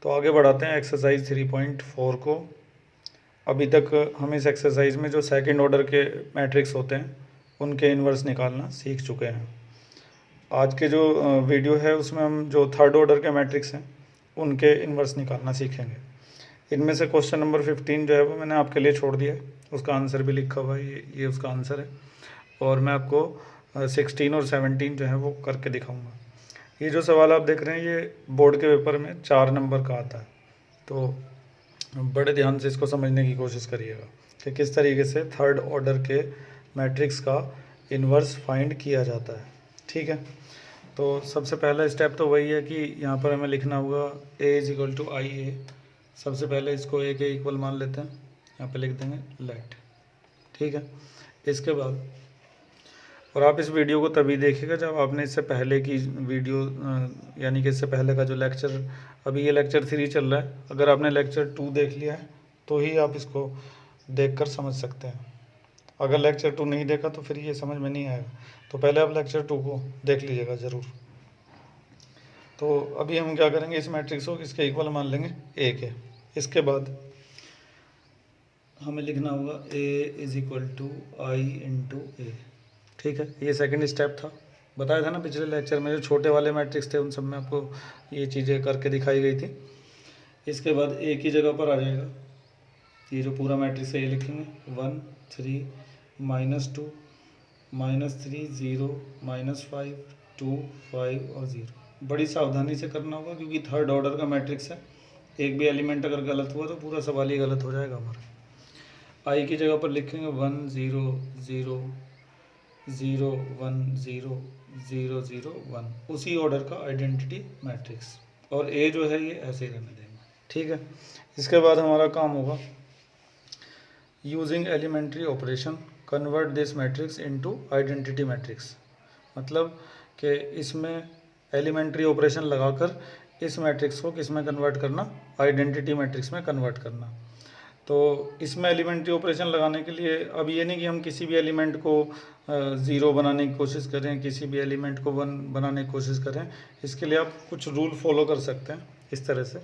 तो आगे बढ़ाते हैं एक्सरसाइज 3.4 को। अभी तक हम इस एक्सरसाइज में जो सेकंड ऑर्डर के मैट्रिक्स होते हैं उनके इन्वर्स निकालना सीख चुके हैं। आज के जो वीडियो है उसमें हम जो थर्ड ऑर्डर के मैट्रिक्स हैं उनके इन्वर्स निकालना सीखेंगे। इनमें से क्वेश्चन नंबर 15 जो है वो मैंने आपके लिए छोड़ दिया है, उसका आंसर भी लिखा हुआ है, ये उसका आंसर है। और मैं आपको 16 और 17 जो है वो करके दिखाऊंगा। ये जो सवाल आप देख रहे हैं ये बोर्ड के पेपर में 4 नंबर का आता है, तो बड़े ध्यान से इसको समझने की कोशिश करिएगा कि किस तरीके से थर्ड ऑर्डर के मैट्रिक्स का इन्वर्स फाइंड किया जाता है। ठीक है, तो सबसे पहला स्टेप तो वही है कि यहाँ पर हमें लिखना होगा a इज इक्वल टू आई ए। सबसे पहले इसको a के इक्वल मान लेते हैं, यहाँ पे लिख देंगे लेट। ठीक है, इसके बाद और आप इस वीडियो को तभी देखिएगा जब आपने इससे पहले की वीडियो यानी कि इससे पहले का जो लेक्चर, अभी ये लेक्चर 3 चल रहा है, अगर आपने लेक्चर 2 देख लिया है तो ही आप इसको देखकर समझ सकते हैं। अगर लेक्चर 2 नहीं देखा तो फिर ये समझ में नहीं आएगा, तो पहले आप लेक्चर 2 को देख लीजिएगा ज़रूर। तो अभी हम क्या करेंगे, इस मैट्रिक्स को इसके इक्वल मान लेंगे ए के। इसके बाद हमें लिखना होगा a is equal to I into A. ठीक है, ये सेकंड स्टेप था, बताया था ना पिछले लेक्चर में, जो छोटे वाले मैट्रिक्स थे उन सब में आपको ये चीज़ें करके दिखाई गई थी। इसके बाद ए की जगह पर आ जाएगा ये जो पूरा मैट्रिक्स है, ये लिखेंगे 1 3 -2 -3 0 -5 2 5 और 0। बड़ी सावधानी से करना होगा क्योंकि थर्ड ऑर्डर का मैट्रिक्स है, एक भी एलिमेंट अगर गलत हुआ तो पूरा सवाल ही गलत हो जाएगा हमारा। आई की जगह पर लिखेंगे 1 0 0 0 1 0 0 0 1, उसी ऑर्डर का आइडेंटिटी मैट्रिक्स। और ए जो है ये ऐसे ही रहने देंगे। ठीक है, इसके बाद हमारा काम होगा using elementary operation convert this matrix into identity matrix. मतलब कि इसमें एलिमेंट्री ऑपरेशन लगाकर इस मैट्रिक्स को किस में कन्वर्ट करना, आइडेंटिटी मैट्रिक्स में कन्वर्ट करना। तो इसमें एलिमेंट्री ऑपरेशन लगाने के लिए अब ये नहीं कि हम किसी भी एलिमेंट को 0 बनाने की कोशिश करें, किसी भी एलिमेंट को 1 बनाने की कोशिश करें। इसके लिए आप कुछ रूल फॉलो कर सकते हैं इस तरह से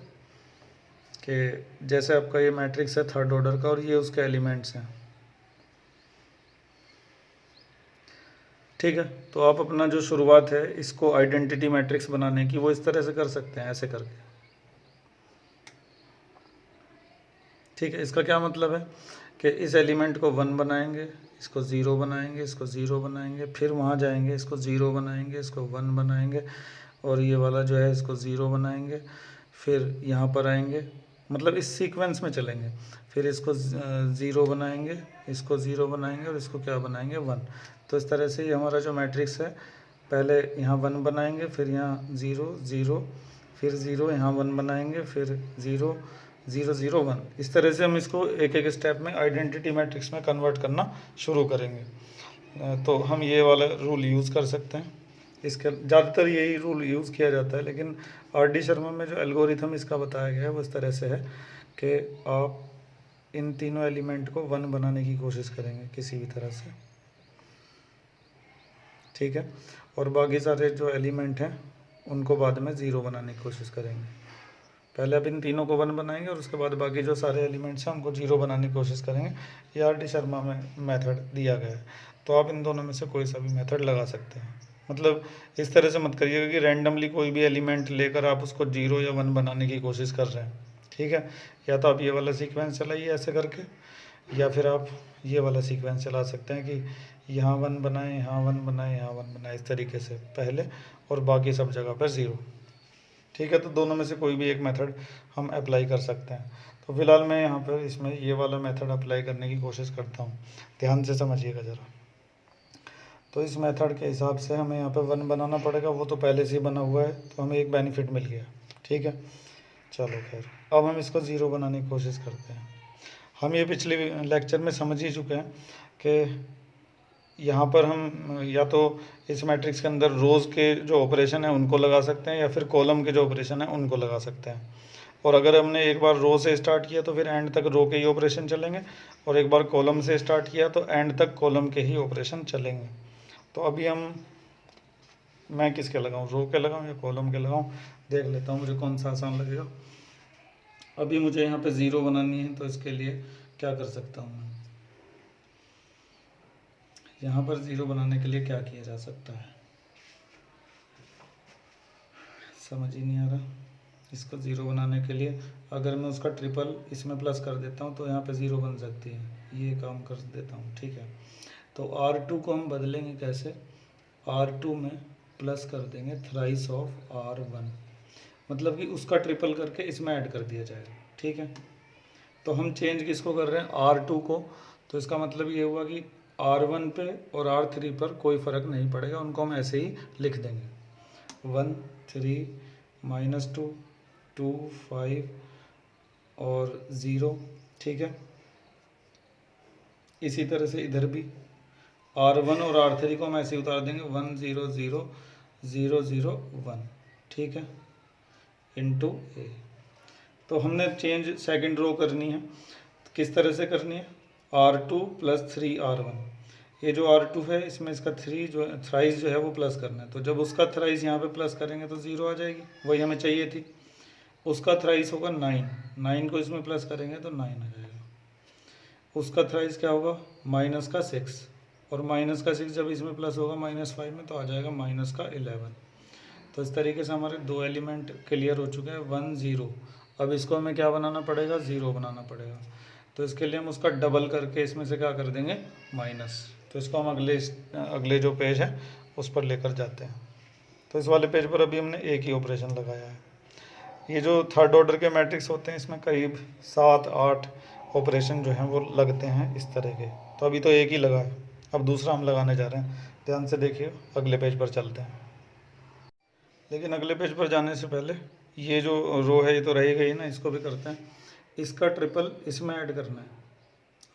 कि जैसे आपका ये मैट्रिक्स है थर्ड ऑर्डर का और ये उसके एलिमेंट्स हैं। ठीक है, तो आप अपना जो शुरुआत है इसको आइडेंटिटी मैट्रिक्स बनाने की वो इस तरह से कर सकते हैं, ऐसे करके। ठीक है, इसका क्या मतलब है कि इस एलिमेंट को 1 बनाएंगे, इसको 0 बनाएंगे, इसको 0 बनाएंगे, फिर वहाँ जाएंगे, इसको 0 बनाएंगे, इसको 1 बनाएंगे, और ये वाला जो है इसको 0 बनाएंगे, फिर यहाँ पर आएंगे, मतलब इस सीक्वेंस में चलेंगे, फिर इसको 0 बनाएंगे, इसको 0 बनाएंगे और इसको क्या बनाएंगे 1। तो इस तरह से ये हमारा जो मैट्रिक्स है, पहले यहाँ 1 बनाएंगे, फिर यहाँ 0 0, फिर 0, यहाँ 1 बनाएंगे, फिर 0 0 0 1। इस तरह से हम इसको एक एक स्टेप में आइडेंटिटी मैट्रिक्स में कन्वर्ट करना शुरू करेंगे। तो हम ये वाला रूल यूज़ कर सकते हैं, इसके ज़्यादातर यही रूल यूज़ किया जाता है, लेकिन आर.डी. शर्मा में जो एल्गोरिथम इसका बताया गया है वो इस तरह से है कि आप इन तीनों एलिमेंट को 1 बनाने की कोशिश करेंगे किसी भी तरह से। ठीक है, और बाकी सारे जो एलिमेंट हैं उनको बाद में 0 बनाने की कोशिश करेंगे। पहले आप इन तीनों को 1 बनाएंगे और उसके बाद बाकी जो सारे एलिमेंट्स हैं उनको 0 बनाने की कोशिश करेंगे। ये आर.डी. शर्मा में मेथड दिया गया है, तो आप इन दोनों में से कोई सा भी मेथड लगा सकते हैं। मतलब इस तरह से मत करिएगा कि रैंडमली कोई भी एलिमेंट लेकर आप उसको 0 या 1 बनाने की कोशिश कर रहे हैं। ठीक है, या तो आप ये वाला सीक्वेंस चलाइए ऐसे करके, या फिर आप ये वाला सीक्वेंस चला सकते हैं कि यहाँ 1 बनाएं, यहाँ 1 बनाएं, यहाँ 1 बनाएं, इस तरीके से पहले, और बाकी सब जगह पर 0। ठीक है, तो दोनों में से कोई भी एक मेथड हम अप्लाई कर सकते हैं। तो फिलहाल मैं यहाँ पर इसमें ये वाला मेथड अप्लाई करने की कोशिश करता हूँ, ध्यान से समझिएगा ज़रा। तो इस मेथड के हिसाब से हमें यहाँ पर 1 बनाना पड़ेगा, वो तो पहले से ही बना हुआ है, तो हमें एक बेनिफिट मिल गया। ठीक है, चलो खैर, अब हम इसको 0 बनाने की कोशिश करते हैं। हम ये पिछले लेक्चर में समझ ही चुके हैं कि यहाँ पर हम या तो इस मैट्रिक्स के अंदर रोज़ के जो ऑपरेशन है उनको लगा सकते हैं, या फिर कॉलम के जो ऑपरेशन है उनको लगा सकते हैं। और अगर हमने एक बार रो से स्टार्ट किया तो फिर एंड तक रो के ही ऑपरेशन चलेंगे, और एक बार कॉलम से स्टार्ट किया तो एंड तक कॉलम के ही ऑपरेशन चलेंगे। तो अभी मैं किसके लगाऊँ, रो के लगाऊँ या कॉलम के लगाऊँ, देख लेता हूँ मुझे कौन सा आसान लगेगा। अभी मुझे यहाँ पे 0 बनानी है, तो इसके लिए क्या कर सकता हूँ मैं, यहाँ पर 0 बनाने के लिए क्या किया जा सकता है, समझ ही नहीं आ रहा। इसको 0 बनाने के लिए अगर मैं उसका ट्रिपल इसमें प्लस कर देता हूँ तो यहाँ पे 0 बन सकती है, ये काम कर देता हूँ, ठीक है। तो R2 को हम बदलेंगे कैसे, R2 में प्लस कर देंगे थ्राइस ऑफ R1, मतलब कि उसका ट्रिपल करके इसमें ऐड कर दिया जाएगा, ठीक है। तो हम चेंज किसको कर रहे हैं, R2 को, तो इसका मतलब ये हुआ कि R1 पे और R3 पर कोई फ़र्क नहीं पड़ेगा, उनको हम ऐसे ही लिख देंगे, 1 3 -2 2 5 और 0, ठीक है। इसी तरह से इधर भी R1 और R3 को हम ऐसे ही उतार देंगे, 1 0 0 0 0 1, ठीक है, इंटू ए। तो हमने चेंज सेकंड रो करनी है, तो किस तरह से करनी है, R2 + 3R1, ये जो R2 है इसमें इसका 3 जो थ्राइस जो है वो प्लस करना है, तो जब उसका थ्राइस यहाँ पे प्लस करेंगे तो 0 आ जाएगी, वही हमें चाहिए थी। उसका थ्राइस होगा 9 को इसमें प्लस करेंगे तो 9 आ जाएगा। उसका थ्राइस क्या होगा, -6, और -6 जब इसमें प्लस होगा -5 में तो आ जाएगा -11। तो इस तरीके से हमारे 2 एलिमेंट क्लियर हो चुके हैं, 1 0। अब इसको हमें क्या बनाना पड़ेगा, 0 बनाना पड़ेगा, तो इसके लिए हम उसका डबल करके इसमें से क्या कर देंगे, माइनस। तो इसको हम अगले जो पेज है उस पर लेकर जाते हैं। तो इस वाले पेज पर अभी हमने एक ही ऑपरेशन लगाया है। ये जो थर्ड ऑर्डर के मैट्रिक्स होते हैं इसमें करीब 7-8 ऑपरेशन जो हैं वो लगते हैं इस तरह के, तो अभी तो एक ही लगा है, अब दूसरा हम लगाने जा रहे हैं। ध्यान से देखिए, अगले पेज पर चलते हैं। लेकिन अगले पेज पर जाने से पहले ये जो रो है ये तो रही गई ना, इसको भी करते हैं। इसका ट्रिपल इसमें ऐड करना है,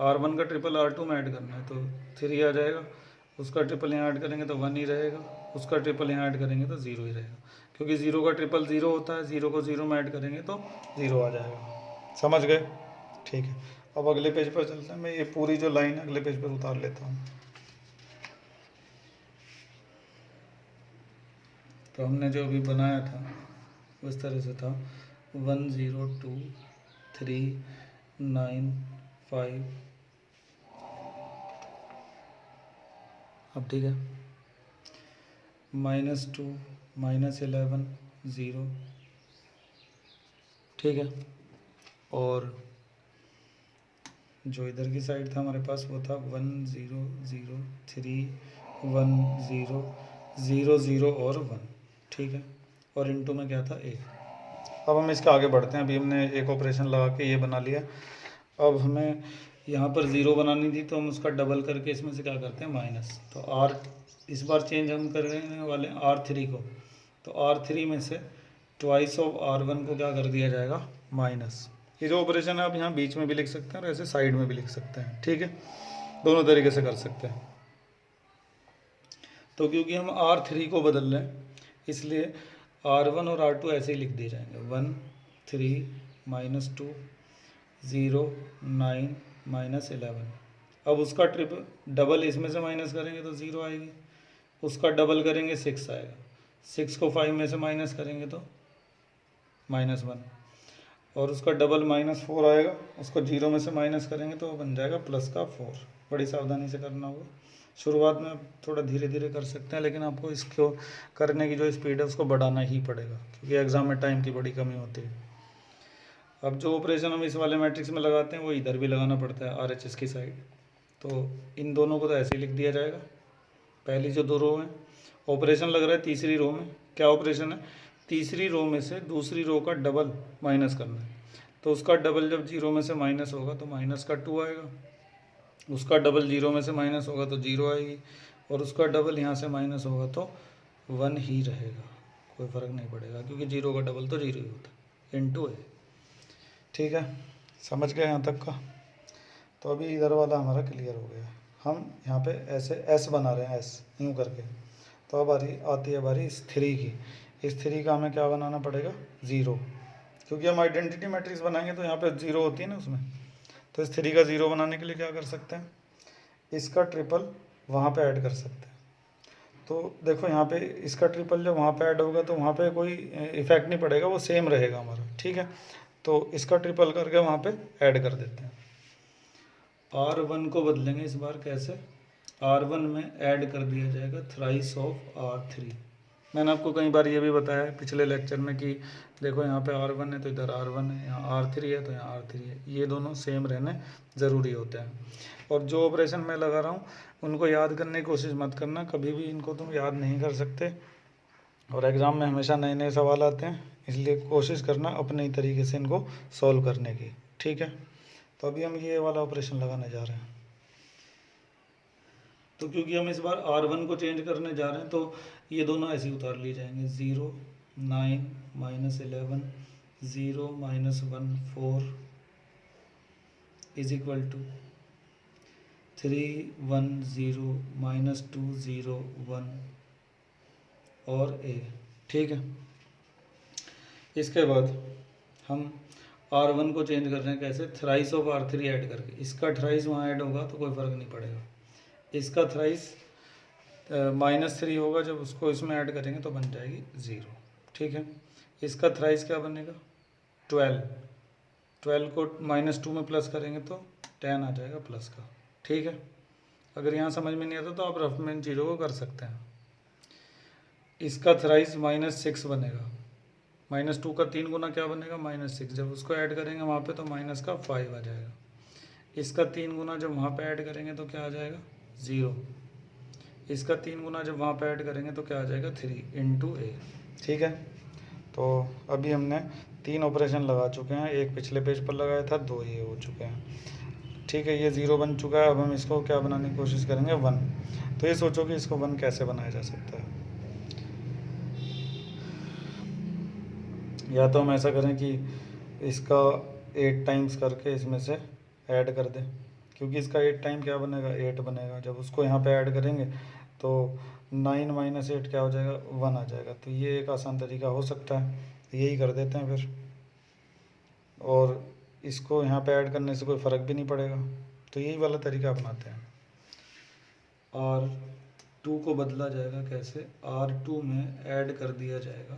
R1 का ट्रिपल R2 में ऐड करना है, तो 3 आ जाएगा। उसका ट्रिपल यहाँ ऐड करेंगे तो 1 ही रहेगा, उसका ट्रिपल यहाँ ऐड करेंगे तो 0 ही रहेगा, क्योंकि 0 का ट्रिपल 0 होता है, 0 को 0 में ऐड करेंगे तो 0 आ जाएगा। समझ गए, ठीक है। अब अगले पेज पर चलते हैं, मैं ये पूरी जो लाइन अगले पेज पर उतार लेता हूँ। तो हमने जो अभी बनाया था उस तरह से था, 1 0 2 3 9 5, अब ठीक है, -2 -11 0, ठीक है। और जो इधर की साइड था हमारे पास वो था 1 0 0 3 1 0 0 0 और 1, ठीक है। और इनटू में क्या था, 1। अब हम इसके आगे बढ़ते हैं, अभी हमने एक ऑपरेशन लगा के ये बना लिया। अब हमें यहाँ पर 0 बनानी थी, तो हम उसका डबल करके इसमें से क्या करते हैं, माइनस। तो R इस बार चेंज हम करने वाले हैं R3 को, तो R3 में से ट्वाइस ऑफ R1 को क्या कर दिया जाएगा, माइनस। ये जो ऑपरेशन है आप यहाँ बीच में भी लिख सकते हैं और ऐसे साइड में भी लिख सकते हैं, ठीक है, दोनों तरीके से कर सकते हैं। तो क्योंकि हम R3 को बदल रहे हैं इसलिए R1 और R2 ऐसे ही लिख दिए जाएंगे, 1 3 -2 0 9 -11। अब उसका ट्रिप डबल इसमें से माइनस करेंगे तो 0 आएगी, उसका डबल करेंगे 6 आएगा, 6 को 5 में से माइनस करेंगे तो -1, और उसका डबल -4 आएगा, उसको 0 में से माइनस करेंगे तो बन जाएगा +4। बड़ी सावधानी से करना होगा, शुरुआत में थोड़ा धीरे धीरे कर सकते हैं, लेकिन आपको इसको करने की जो स्पीड है उसको बढ़ाना ही पड़ेगा, क्योंकि एग्ज़ाम में टाइम की बड़ी कमी होती है। अब जो ऑपरेशन हम इस वाले मैट्रिक्स में लगाते हैं वो इधर भी लगाना पड़ता है, RHS की साइड। तो इन दोनों को तो ऐसे ही लिख दिया जाएगा। पहली जो 2 रो हैं, ऑपरेशन लग रहा है तीसरी रो में, क्या ऑपरेशन है, तीसरी रो में से दूसरी रो का डबल माइनस करना है। तो उसका डबल जब 0 में से माइनस होगा तो -2 आएगा, उसका डबल 0 में से माइनस होगा तो 0 आएगी, और उसका डबल यहाँ से माइनस होगा तो 1 ही रहेगा, कोई फ़र्क नहीं पड़ेगा, क्योंकि 0 का डबल तो 0 ही होता है, इंटू है। ठीक है, समझ गए यहाँ तक का। तो अभी इधर वाला हमारा क्लियर हो गया। हम यहाँ पे ऐसे एस बना रहे हैं, एस यूँ करके। तो अब आती है बारी इस 3 की। इस 3 का हमें क्या बनाना पड़ेगा, 0, क्योंकि हम आइडेंटिटी मैट्रिक्स बनाएंगे तो यहाँ पे 0 होती है ना उसमें। तो इस 3 का 0 बनाने के लिए क्या कर सकते हैं, इसका ट्रिपल वहाँ पे ऐड कर सकते हैं। तो देखो यहाँ पे इसका ट्रिपल जब वहाँ पे ऐड होगा तो वहाँ पे कोई इफेक्ट नहीं पड़ेगा, वो सेम रहेगा हमारा, ठीक है। तो इसका ट्रिपल करके वहाँ पे ऐड कर देते हैं। R1 को बदलेंगे इस बार कैसे, R1 में ऐड कर दिया जाएगा थ्राइस ऑफ R3। मैंने आपको कई बार ये भी बताया है पिछले लेक्चर में कि देखो यहाँ पे R1 है तो इधर R1 है, यहाँ R3 है तो यहाँ R3 है, ये दोनों सेम रहने ज़रूरी होते हैं। और जो ऑपरेशन मैं लगा रहा हूँ उनको याद करने की कोशिश मत करना, कभी भी इनको तुम याद नहीं कर सकते, और एग्ज़ाम में हमेशा नए नए सवाल आते हैं, इसलिए कोशिश करना अपने ही तरीके से इनको सॉल्व करने की, ठीक है। तो अभी हम ये वाला ऑपरेशन लगाने जा रहे हैं। तो क्योंकि हम इस बार R1 को चेंज करने जा रहे हैं तो ये दोनों ऐसे ही उतार लिए जाएंगे, 0 9 -11 0 -1 4 इज इक्वल टू 3 1 0 -2 0 1 और A, ठीक है। इसके बाद हम R1 को चेंज कर रहे हैं कैसे, थ्राइस ऑफ R3 ऐड करके। इसका थ्राइस वहाँ ऐड होगा तो कोई फ़र्क नहीं पड़ेगा, इसका थ्राइस -3 होगा, जब उसको इसमें ऐड करेंगे तो बन जाएगी 0, ठीक है। इसका थ्राइस क्या बनेगा 12 को -2 में प्लस करेंगे तो 10 आ जाएगा प्लस का, ठीक है। अगर यहाँ समझ में नहीं आता तो आप रफ में इन चीज़ों को कर सकते हैं। इसका थ्राइस -6 बनेगा, -2 का 3 गुना क्या बनेगा -6, जब उसको ऐड करेंगे वहाँ पे तो माइनस का 5 आ जाएगा। इसका 3 गुना जब वहाँ पे ऐड करेंगे तो क्या आ जाएगा 0, इसका 3 गुना जब वहाँ पे ऐड करेंगे तो क्या आ जाएगा 3 × A, ठीक है। तो अभी हमने 3 ऑपरेशन लगा चुके हैं, एक पिछले पेज पर लगाया था, 2 ये हो चुके हैं, ठीक है। ये 0 बन चुका है, अब हम इसको क्या बनाने की कोशिश करेंगे 1। तो ये सोचो कि इसको 1 कैसे बनाया जा सकता है। या तो हम ऐसा करें कि इसका 8 टाइम्स करके इसमें से ऐड कर दें, क्योंकि इसका 8 टाइम क्या बनेगा 8 बनेगा, जब उसको यहाँ पे ऐड करेंगे तो 9 - 8 क्या हो जाएगा 1 आ जाएगा। तो ये एक आसान तरीका हो सकता है, यही कर देते हैं फिर, और इसको यहाँ पे ऐड करने से कोई फ़र्क भी नहीं पड़ेगा, तो यही वाला तरीका अपनाते हैं। R2 को बदला जाएगा कैसे, R2 में ऐड कर दिया जाएगा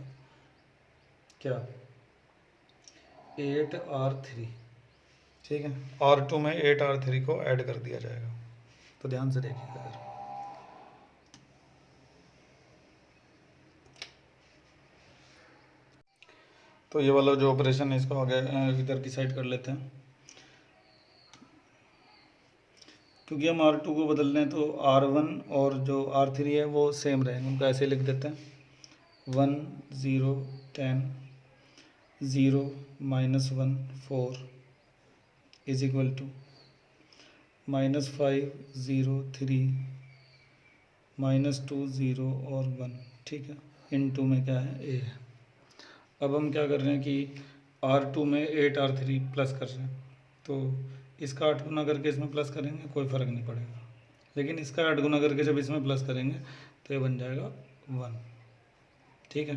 क्या 8R3, ठीक है। R2 में 8R3 को ऐड कर दिया जाएगा, तो ध्यान से देखिएगा। तो ये वाला जो ऑपरेशन है इसको आगे इधर की साइड कर लेते हैं, क्योंकि हम R2 को बदल रहे हैं तो R1 और जो R3 है वो सेम रहेंगे, उनको ऐसे लिख देते हैं 1 0 10 0 -1 4 इज इक्वल टू -5 0 3 -2 0 और 1, ठीक है। इन2 में क्या है A है। अब हम क्या कर रहे हैं कि R2 में 8R3 प्लस कर रहे हैं, तो इसका 8 गुना करके इसमें प्लस करेंगे कोई फ़र्क नहीं पड़ेगा, लेकिन इसका 8 गुना करके जब इसमें प्लस करेंगे तो ये बन जाएगा 1, ठीक है।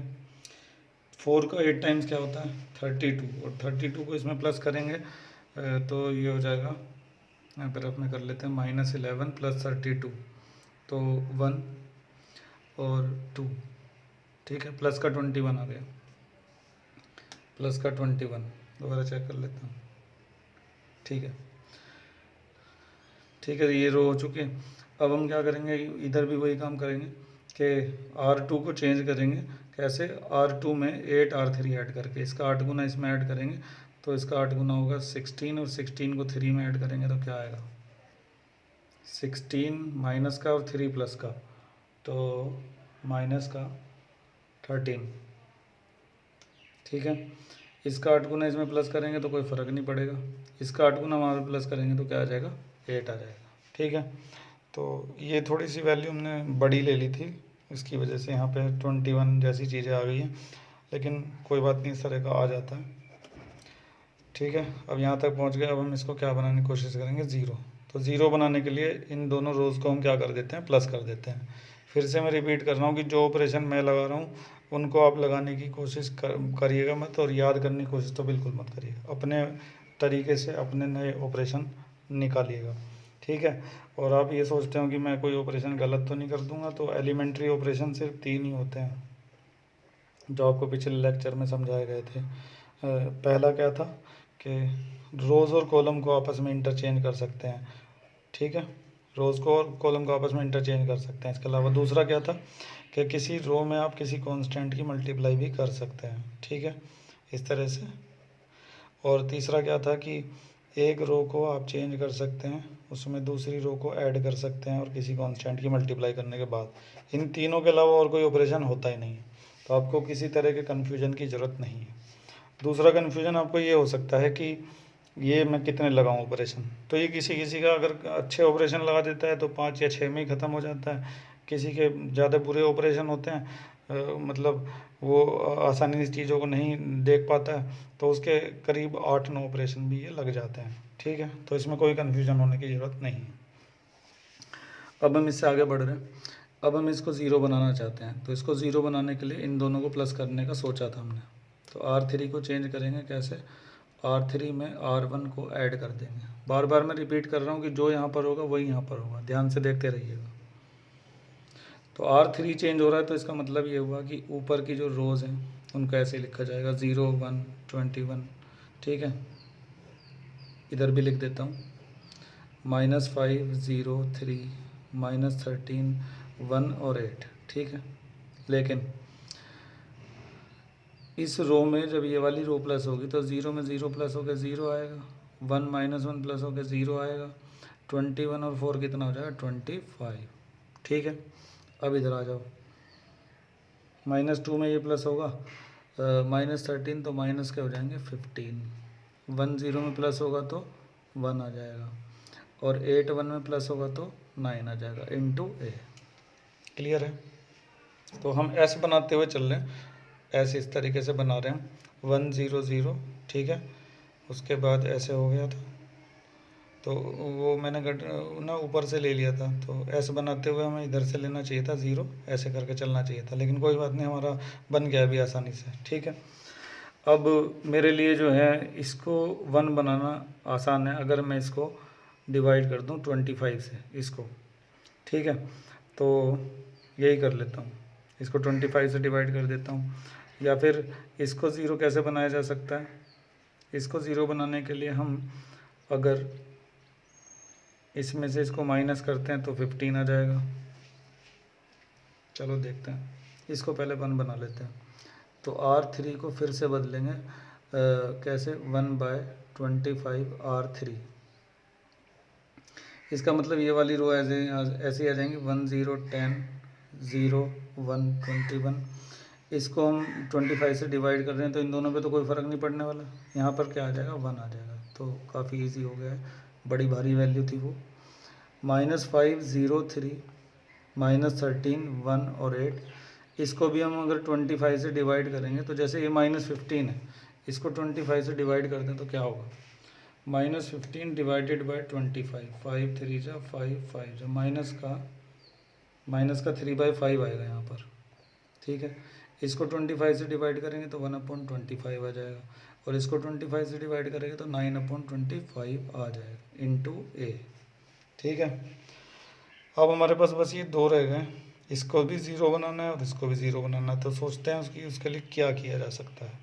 4 का 8 टाइम्स क्या होता है 32, और 32 को इसमें प्लस करेंगे तो ये हो जाएगा, यहाँ पर अपने कर लेते हैं -11 + 32, तो 1 और 2, ठीक है। प्लस का 21 आ गया, प्लस का 21, दोबारा चेक कर लेता हूँ, ठीक है, ठीक है। ये रो हो चुके हैं। अब हम क्या करेंगे, इधर भी वही काम करेंगे कि R2 को चेंज करेंगे कैसे, R2 में 8R3 ऐड करके, इसका 8 गुना इसमें ऐड करेंगे तो इसका 8 गुना होगा 16, और 16 को 3 में ऐड करेंगे तो क्या आएगा 16 माइनस का और 3 प्लस का, तो माइनस का 13, ठीक है। इसका 8 गुना इसमें प्लस करेंगे तो कोई फ़र्क नहीं पड़ेगा, इसका 8 गुना वहाँ पे प्लस करेंगे तो क्या आ जाएगा 8 आ जाएगा, ठीक है। तो ये थोड़ी सी वैल्यू हमने बड़ी ले ली थी, इसकी वजह से यहाँ पे 21 जैसी चीज़ें आ गई हैं, लेकिन कोई बात नहीं, इस तरह का आ जाता है, ठीक है। अब यहाँ तक पहुँच गए, अब हम इसको क्या बनाने की कोशिश करेंगे 0। तो 0 बनाने के लिए इन दोनों रोज़ को हम क्या कर देते हैं प्लस कर देते हैं। फिर से मैं रिपीट कर रहा हूँ कि जो ऑपरेशन मैं लगा रहा हूँ उनको आप लगाने की कोशिश करिएगा मत, और याद करने की कोशिश तो बिल्कुल मत करिएगा, अपने तरीके से अपने नए ऑपरेशन निकालिएगा, ठीक है। और आप ये सोचते हो कि मैं कोई ऑपरेशन गलत तो नहीं कर दूंगा, तो एलिमेंट्री ऑपरेशन सिर्फ 3 ही होते हैं जो आपको पिछले लेक्चर में समझाए गए थे। पहला क्या था कि रोज़ और कॉलम को आपस में इंटरचेंज कर सकते हैं, ठीक है, रोज़ को और कॉलम को आपस में इंटरचेंज कर सकते हैं। इसके अलावा दूसरा क्या था कि किसी रो में आप किसी कांस्टेंट की मल्टीप्लाई भी कर सकते हैं, ठीक है, इस तरह से। और तीसरा क्या था कि एक रो को आप चेंज कर सकते हैं, उसमें दूसरी रो को ऐड कर सकते हैं और किसी कांस्टेंट की मल्टीप्लाई करने के बाद। इन तीनों के अलावा और कोई ऑपरेशन होता ही नहीं है, तो आपको किसी तरह के कन्फ्यूजन की ज़रूरत नहीं है। दूसरा कन्फ्यूजन आपको ये हो सकता है कि ये मैं कितने लगाऊं ऑपरेशन, तो ये किसी किसी का अगर अच्छे ऑपरेशन लगा देता है तो 5 या 6 में ही ख़त्म हो जाता है, किसी के ज़्यादा बुरे ऑपरेशन होते हैं, मतलब वो आसानी से चीज़ों को नहीं देख पाता है, तो उसके करीब 8-9 ऑपरेशन भी ये लग जाते हैं, ठीक है। तो इसमें कोई कन्फ्यूज़न होने की ज़रूरत नहीं है। अब हम इससे आगे बढ़ रहे हैं। अब हम इसको ज़ीरो बनाना चाहते हैं, तो इसको ज़ीरो बनाने के लिए इन दोनों को प्लस करने का सोचा था हमने। तो R3 को चेंज करेंगे कैसे, R3 में R1 को ऐड कर देंगे। बार बार मैं रिपीट कर रहा हूँ कि जो यहाँ पर होगा वही यहाँ पर होगा, ध्यान से देखते रहिएगा। तो R3 चेंज हो रहा है, तो इसका मतलब ये हुआ कि ऊपर की जो रोज़ हैं उनको ऐसे लिखा जाएगा 0 1 21, ठीक है। इधर भी लिख देता हूँ -5 0 3 -13 1 और 8, ठीक है। लेकिन इस रो में जब ये वाली रो प्लस होगी तो 0 में 0 प्लस होकर 0 आएगा, 1 -1 प्लस होकर 0 आएगा, 21 और 4 कितना हो जाएगा 25, ठीक है। अब इधर आ जाओ, -2 में ये प्लस होगा, -13 तो माइनस के हो जाएंगे 15, 1 0 में प्लस होगा तो 1 आ जाएगा, और 8 1 में प्लस होगा तो 9 आ जाएगा इंटू ए। क्लियर है। तो हम ऐसे बनाते हुए चल रहे हैं, ऐसे इस तरीके से बना रहे हैं 1 0 0, ठीक है। उसके बाद ऐसे हो गया था, तो वो मैंने ना ऊपर से ले लिया था, तो ऐसे बनाते हुए हमें इधर से लेना चाहिए था 0, ऐसे करके चलना चाहिए था, लेकिन कोई बात नहीं, हमारा बन गया अभी आसानी से, ठीक है। अब मेरे लिए जो है इसको 1 बनाना आसान है, अगर मैं इसको डिवाइड कर दूं 25 से इसको, ठीक है। तो यही कर लेता हूँ, इसको 25 से डिवाइड कर देता हूँ। या फिर इसको ज़ीरो कैसे बनाया जा सकता है, इसको ज़ीरो बनाने के लिए हम अगर इसमें से इसको माइनस करते हैं तो 15 आ जाएगा। चलो देखते हैं, इसको पहले 1 बना लेते हैं। तो R3 को फिर से बदलेंगे, कैसे, 1/25 R3। इसका मतलब ये वाली रो ऐसे ही आ जाएंगी 1 0 10 0 1 21। इसको हम 25 से डिवाइड कर रहे हैं, तो इन दोनों पे तो कोई फ़र्क नहीं पड़ने वाला, यहाँ पर क्या आ जाएगा 1 आ जाएगा, तो काफ़ी इजी हो गया है, बड़ी भारी वैल्यू थी वो। -5 0 3 -13 1 और 8, इसको भी हम अगर 25 से डिवाइड करेंगे, तो जैसे ये -15 है, इसको 25 से डिवाइड कर दें तो क्या होगा, -15 डिवाइडेड बाई 25, 5 3 जा 5 5 जा, माइनस का 3/5 आएगा यहाँ पर, ठीक है। इसको 25 से डिवाइड करेंगे तो 1/25 आ जाएगा, और इसको 25 से डिवाइड करेंगे तो 9/25 आ जाएगा इंटू ए, ठीक है। अब हमारे पास बस ये दो रह गए, इसको भी ज़ीरो बनाना है और इसको भी ज़ीरो बनाना है, तो सोचते हैं उसके लिए क्या किया जा सकता है।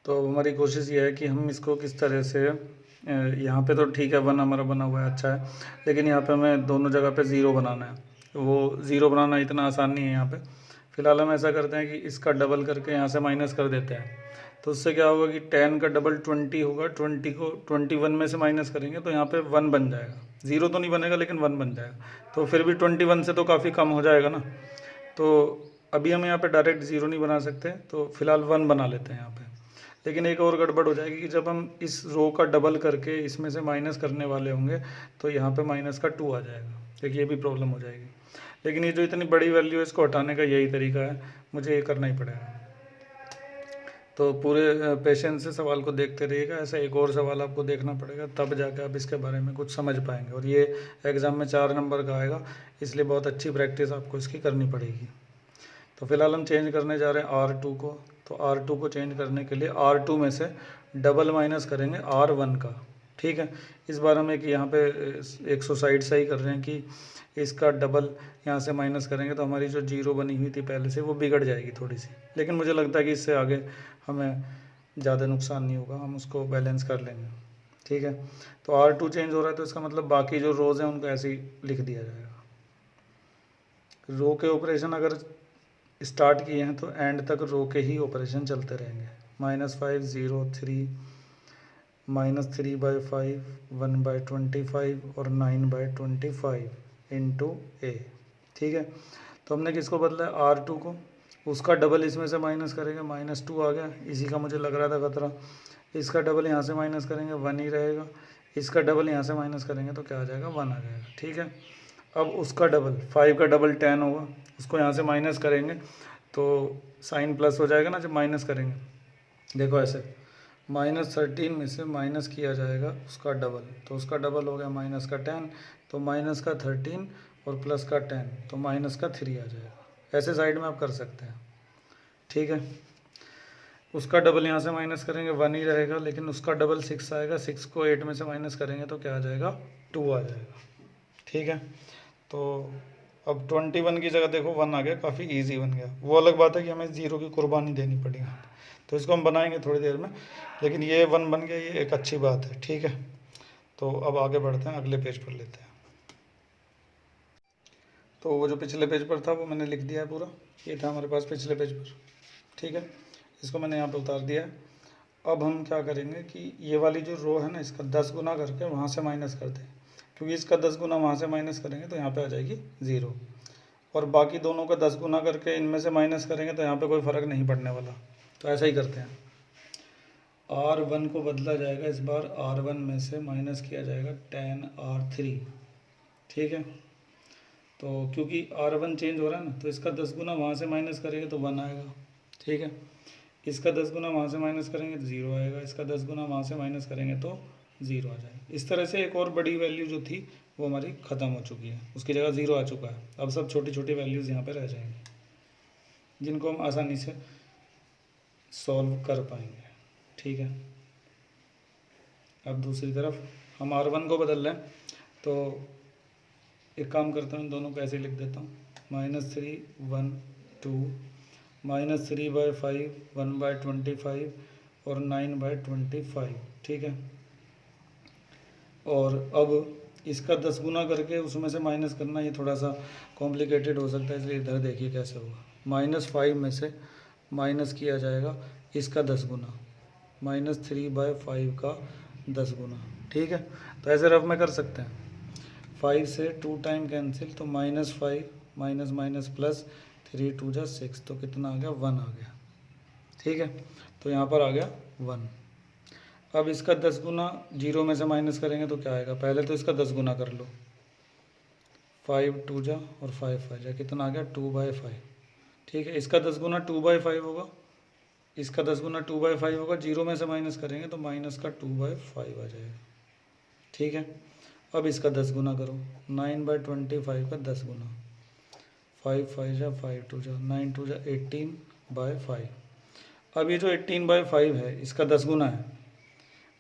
तो अब हमारी कोशिश ये है कि हम इसको किस तरह से, यहाँ पे तो ठीक है 1 हमारा बना हुआ है, अच्छा है, लेकिन यहाँ पे हमें दोनों जगह पे ज़ीरो बनाना है, वो ज़ीरो बनाना इतना आसान नहीं है यहाँ पे। फ़िलहाल हम ऐसा करते हैं कि इसका डबल करके यहाँ से माइनस कर देते हैं, तो उससे क्या होगा कि 10 का डबल 20 होगा, 20 को 21 में से माइनस करेंगे तो यहाँ पे 1 बन जाएगा, ज़ीरो तो नहीं बनेगा लेकिन 1 बन जाएगा, तो फिर भी 21 से तो काफ़ी कम हो जाएगा ना। तो अभी हम यहाँ पे डायरेक्ट ज़ीरो नहीं बना सकते, तो फिलहाल 1 बना लेते हैं यहाँ पे। लेकिन एक और गड़बड़ हो जाएगी कि जब हम इस रो का डबल करके इसमें से माइनस करने वाले होंगे तो यहाँ पे माइनस का 2 आ जाएगा, देखिए ये भी प्रॉब्लम हो जाएगी। लेकिन ये जो इतनी बड़ी वैल्यू है इसको हटाने का यही तरीका है, मुझे ये करना ही पड़ेगा। तो पूरे पेशेंस से सवाल को देखते रहिएगा, ऐसा एक और सवाल आपको देखना पड़ेगा, तब जाकर आप इसके बारे में कुछ समझ पाएंगे, और ये एग्ज़ाम में 4 नंबर का आएगा, इसलिए बहुत अच्छी प्रैक्टिस आपको इसकी करनी पड़ेगी। तो फिलहाल हम चेंज करने जा रहे हैं R2 को, तो R2 को चेंज करने के लिए R2 में से डबल माइनस करेंगे R1 का, ठीक है। इस बार हम एक यहाँ पे एक सुसाइड सही कर रहे हैं कि इसका डबल यहाँ से माइनस करेंगे तो हमारी जो जीरो बनी हुई थी पहले से वो बिगड़ जाएगी थोड़ी सी, लेकिन मुझे लगता है कि इससे आगे हमें ज़्यादा नुकसान नहीं होगा, हम उसको बैलेंस कर लेंगे। ठीक है, तो R2 चेंज हो रहा है तो इसका मतलब बाकी जो रोज़ हैं उनको ऐसे ही लिख दिया जाएगा। रो के ऑपरेशन अगर स्टार्ट किए हैं तो एंड तक रो के ही ऑपरेशन चलते रहेंगे। -5 0 3 -3/5 1/25 और 9/25 इंटू ए। ठीक है, तो हमने किसको बदला है, R2 को, उसका डबल इसमें से माइनस करेंगे, -2 आ गया, इसी का मुझे लग रहा था खतरा। इसका डबल यहाँ से माइनस करेंगे 1 ही रहेगा, इसका डबल यहाँ से माइनस करेंगे तो क्या आ जाएगा, 1 आ जाएगा। ठीक है, अब उसका डबल 5 का डबल 10 होगा, उसको यहाँ से माइनस करेंगे तो साइन प्लस हो जाएगा ना जब माइनस करेंगे। देखो ऐसे -13 में से माइनस किया जाएगा उसका डबल, तो उसका डबल हो गया माइनस का 10, तो माइनस का 13 और प्लस का 10 तो माइनस का 3 आ जाएगा। ऐसे साइड में आप कर सकते हैं। ठीक है, उसका डबल यहाँ से माइनस करेंगे 1 ही रहेगा, लेकिन उसका डबल 6 आएगा, 6 को 8 में से माइनस करेंगे तो क्या आ जाएगा, 2 आ जाएगा। ठीक है, तो अब 21 की जगह देखो 1 आ गया, काफ़ी इजी बन गया। वो अलग बात है कि हमें 0 की कुर्बानी देनी पड़ी, तो इसको हम बनाएंगे थोड़ी देर में, लेकिन ये 1 बन गया, ये एक अच्छी बात है। ठीक है, तो अब आगे बढ़ते हैं, अगले पेज पर लेते हैं। तो वो जो पिछले पेज पर था वो मैंने लिख दिया है पूरा, ये था हमारे पास पिछले पेज पर। ठीक है, इसको मैंने यहाँ पे उतार दिया है। अब हम क्या करेंगे कि ये वाली जो रो है ना, इसका 10 गुना करके वहाँ से माइनस कर दें, क्योंकि इसका 10 गुना वहाँ से माइनस करेंगे तो यहाँ पे आ जाएगी 0, और बाकी दोनों का 10 गुना करके इनमें से माइनस करेंगे तो यहाँ पे कोई फ़र्क नहीं पड़ने वाला। तो ऐसा ही करते हैं, R1 को बदला जाएगा, इस बार R1 में से माइनस किया जाएगा 10R3। ठीक है, तो क्योंकि R1 चेंज हो रहा है ना, तो इसका 10 गुना वहाँ से माइनस करेंगे तो 1 आएगा। ठीक है, इसका 10 गुना वहाँ से माइनस करेंगे तो 0 आएगा, इसका 10 गुना वहाँ से माइनस करेंगे तो 0 आ जाएगा। इस तरह से एक और बड़ी वैल्यू जो थी वो हमारी ख़त्म हो चुकी है, उसकी जगह 0 आ चुका है। अब सब छोटी छोटी वैल्यूज़ यहाँ पे रह जाएंगी जिनको हम आसानी से सॉल्व कर पाएंगे। ठीक है, अब दूसरी तरफ हम R1 को बदल लें, तो एक काम करता हूँ, इन दोनों को ऐसे लिख देता हूँ, -3 1 2 -3/5 1/25 और 9/25। ठीक है, और अब इसका 10 गुना करके उसमें से माइनस करना, ये थोड़ा सा कॉम्प्लिकेटेड हो सकता है, इसलिए इधर देखिए कैसे होगा। -5 में से माइनस किया जाएगा इसका 10 गुना, -3/5 का 10 गुना। ठीक है, तो ऐसे रफ में कर सकते हैं, 5 से 2 टाइम कैंसिल, तो -5 माइनस माइनस प्लस 3 2 जा 6, तो कितना आ गया, 1 आ गया। ठीक है, तो यहाँ पर आ गया 1। अब इसका 10 गुना 0 में से माइनस करेंगे तो क्या आएगा, पहले तो इसका 10 गुना कर लो, 5 2 जा और 5 5 जा, कितना आ गया, 2/5। ठीक है, इसका 10 गुना 2/5 होगा, इसका 10 गुना 2/5 होगा, 0 में से माइनस करेंगे तो माइनस का 2/5 आ जाएगा। ठीक है, अब इसका 10 गुना करो, 9/25 का 10 गुना, 5 5 जा 5 2 जा 9 2 जा 18/5। अब ये जो 18/5 है इसका 10 गुना है,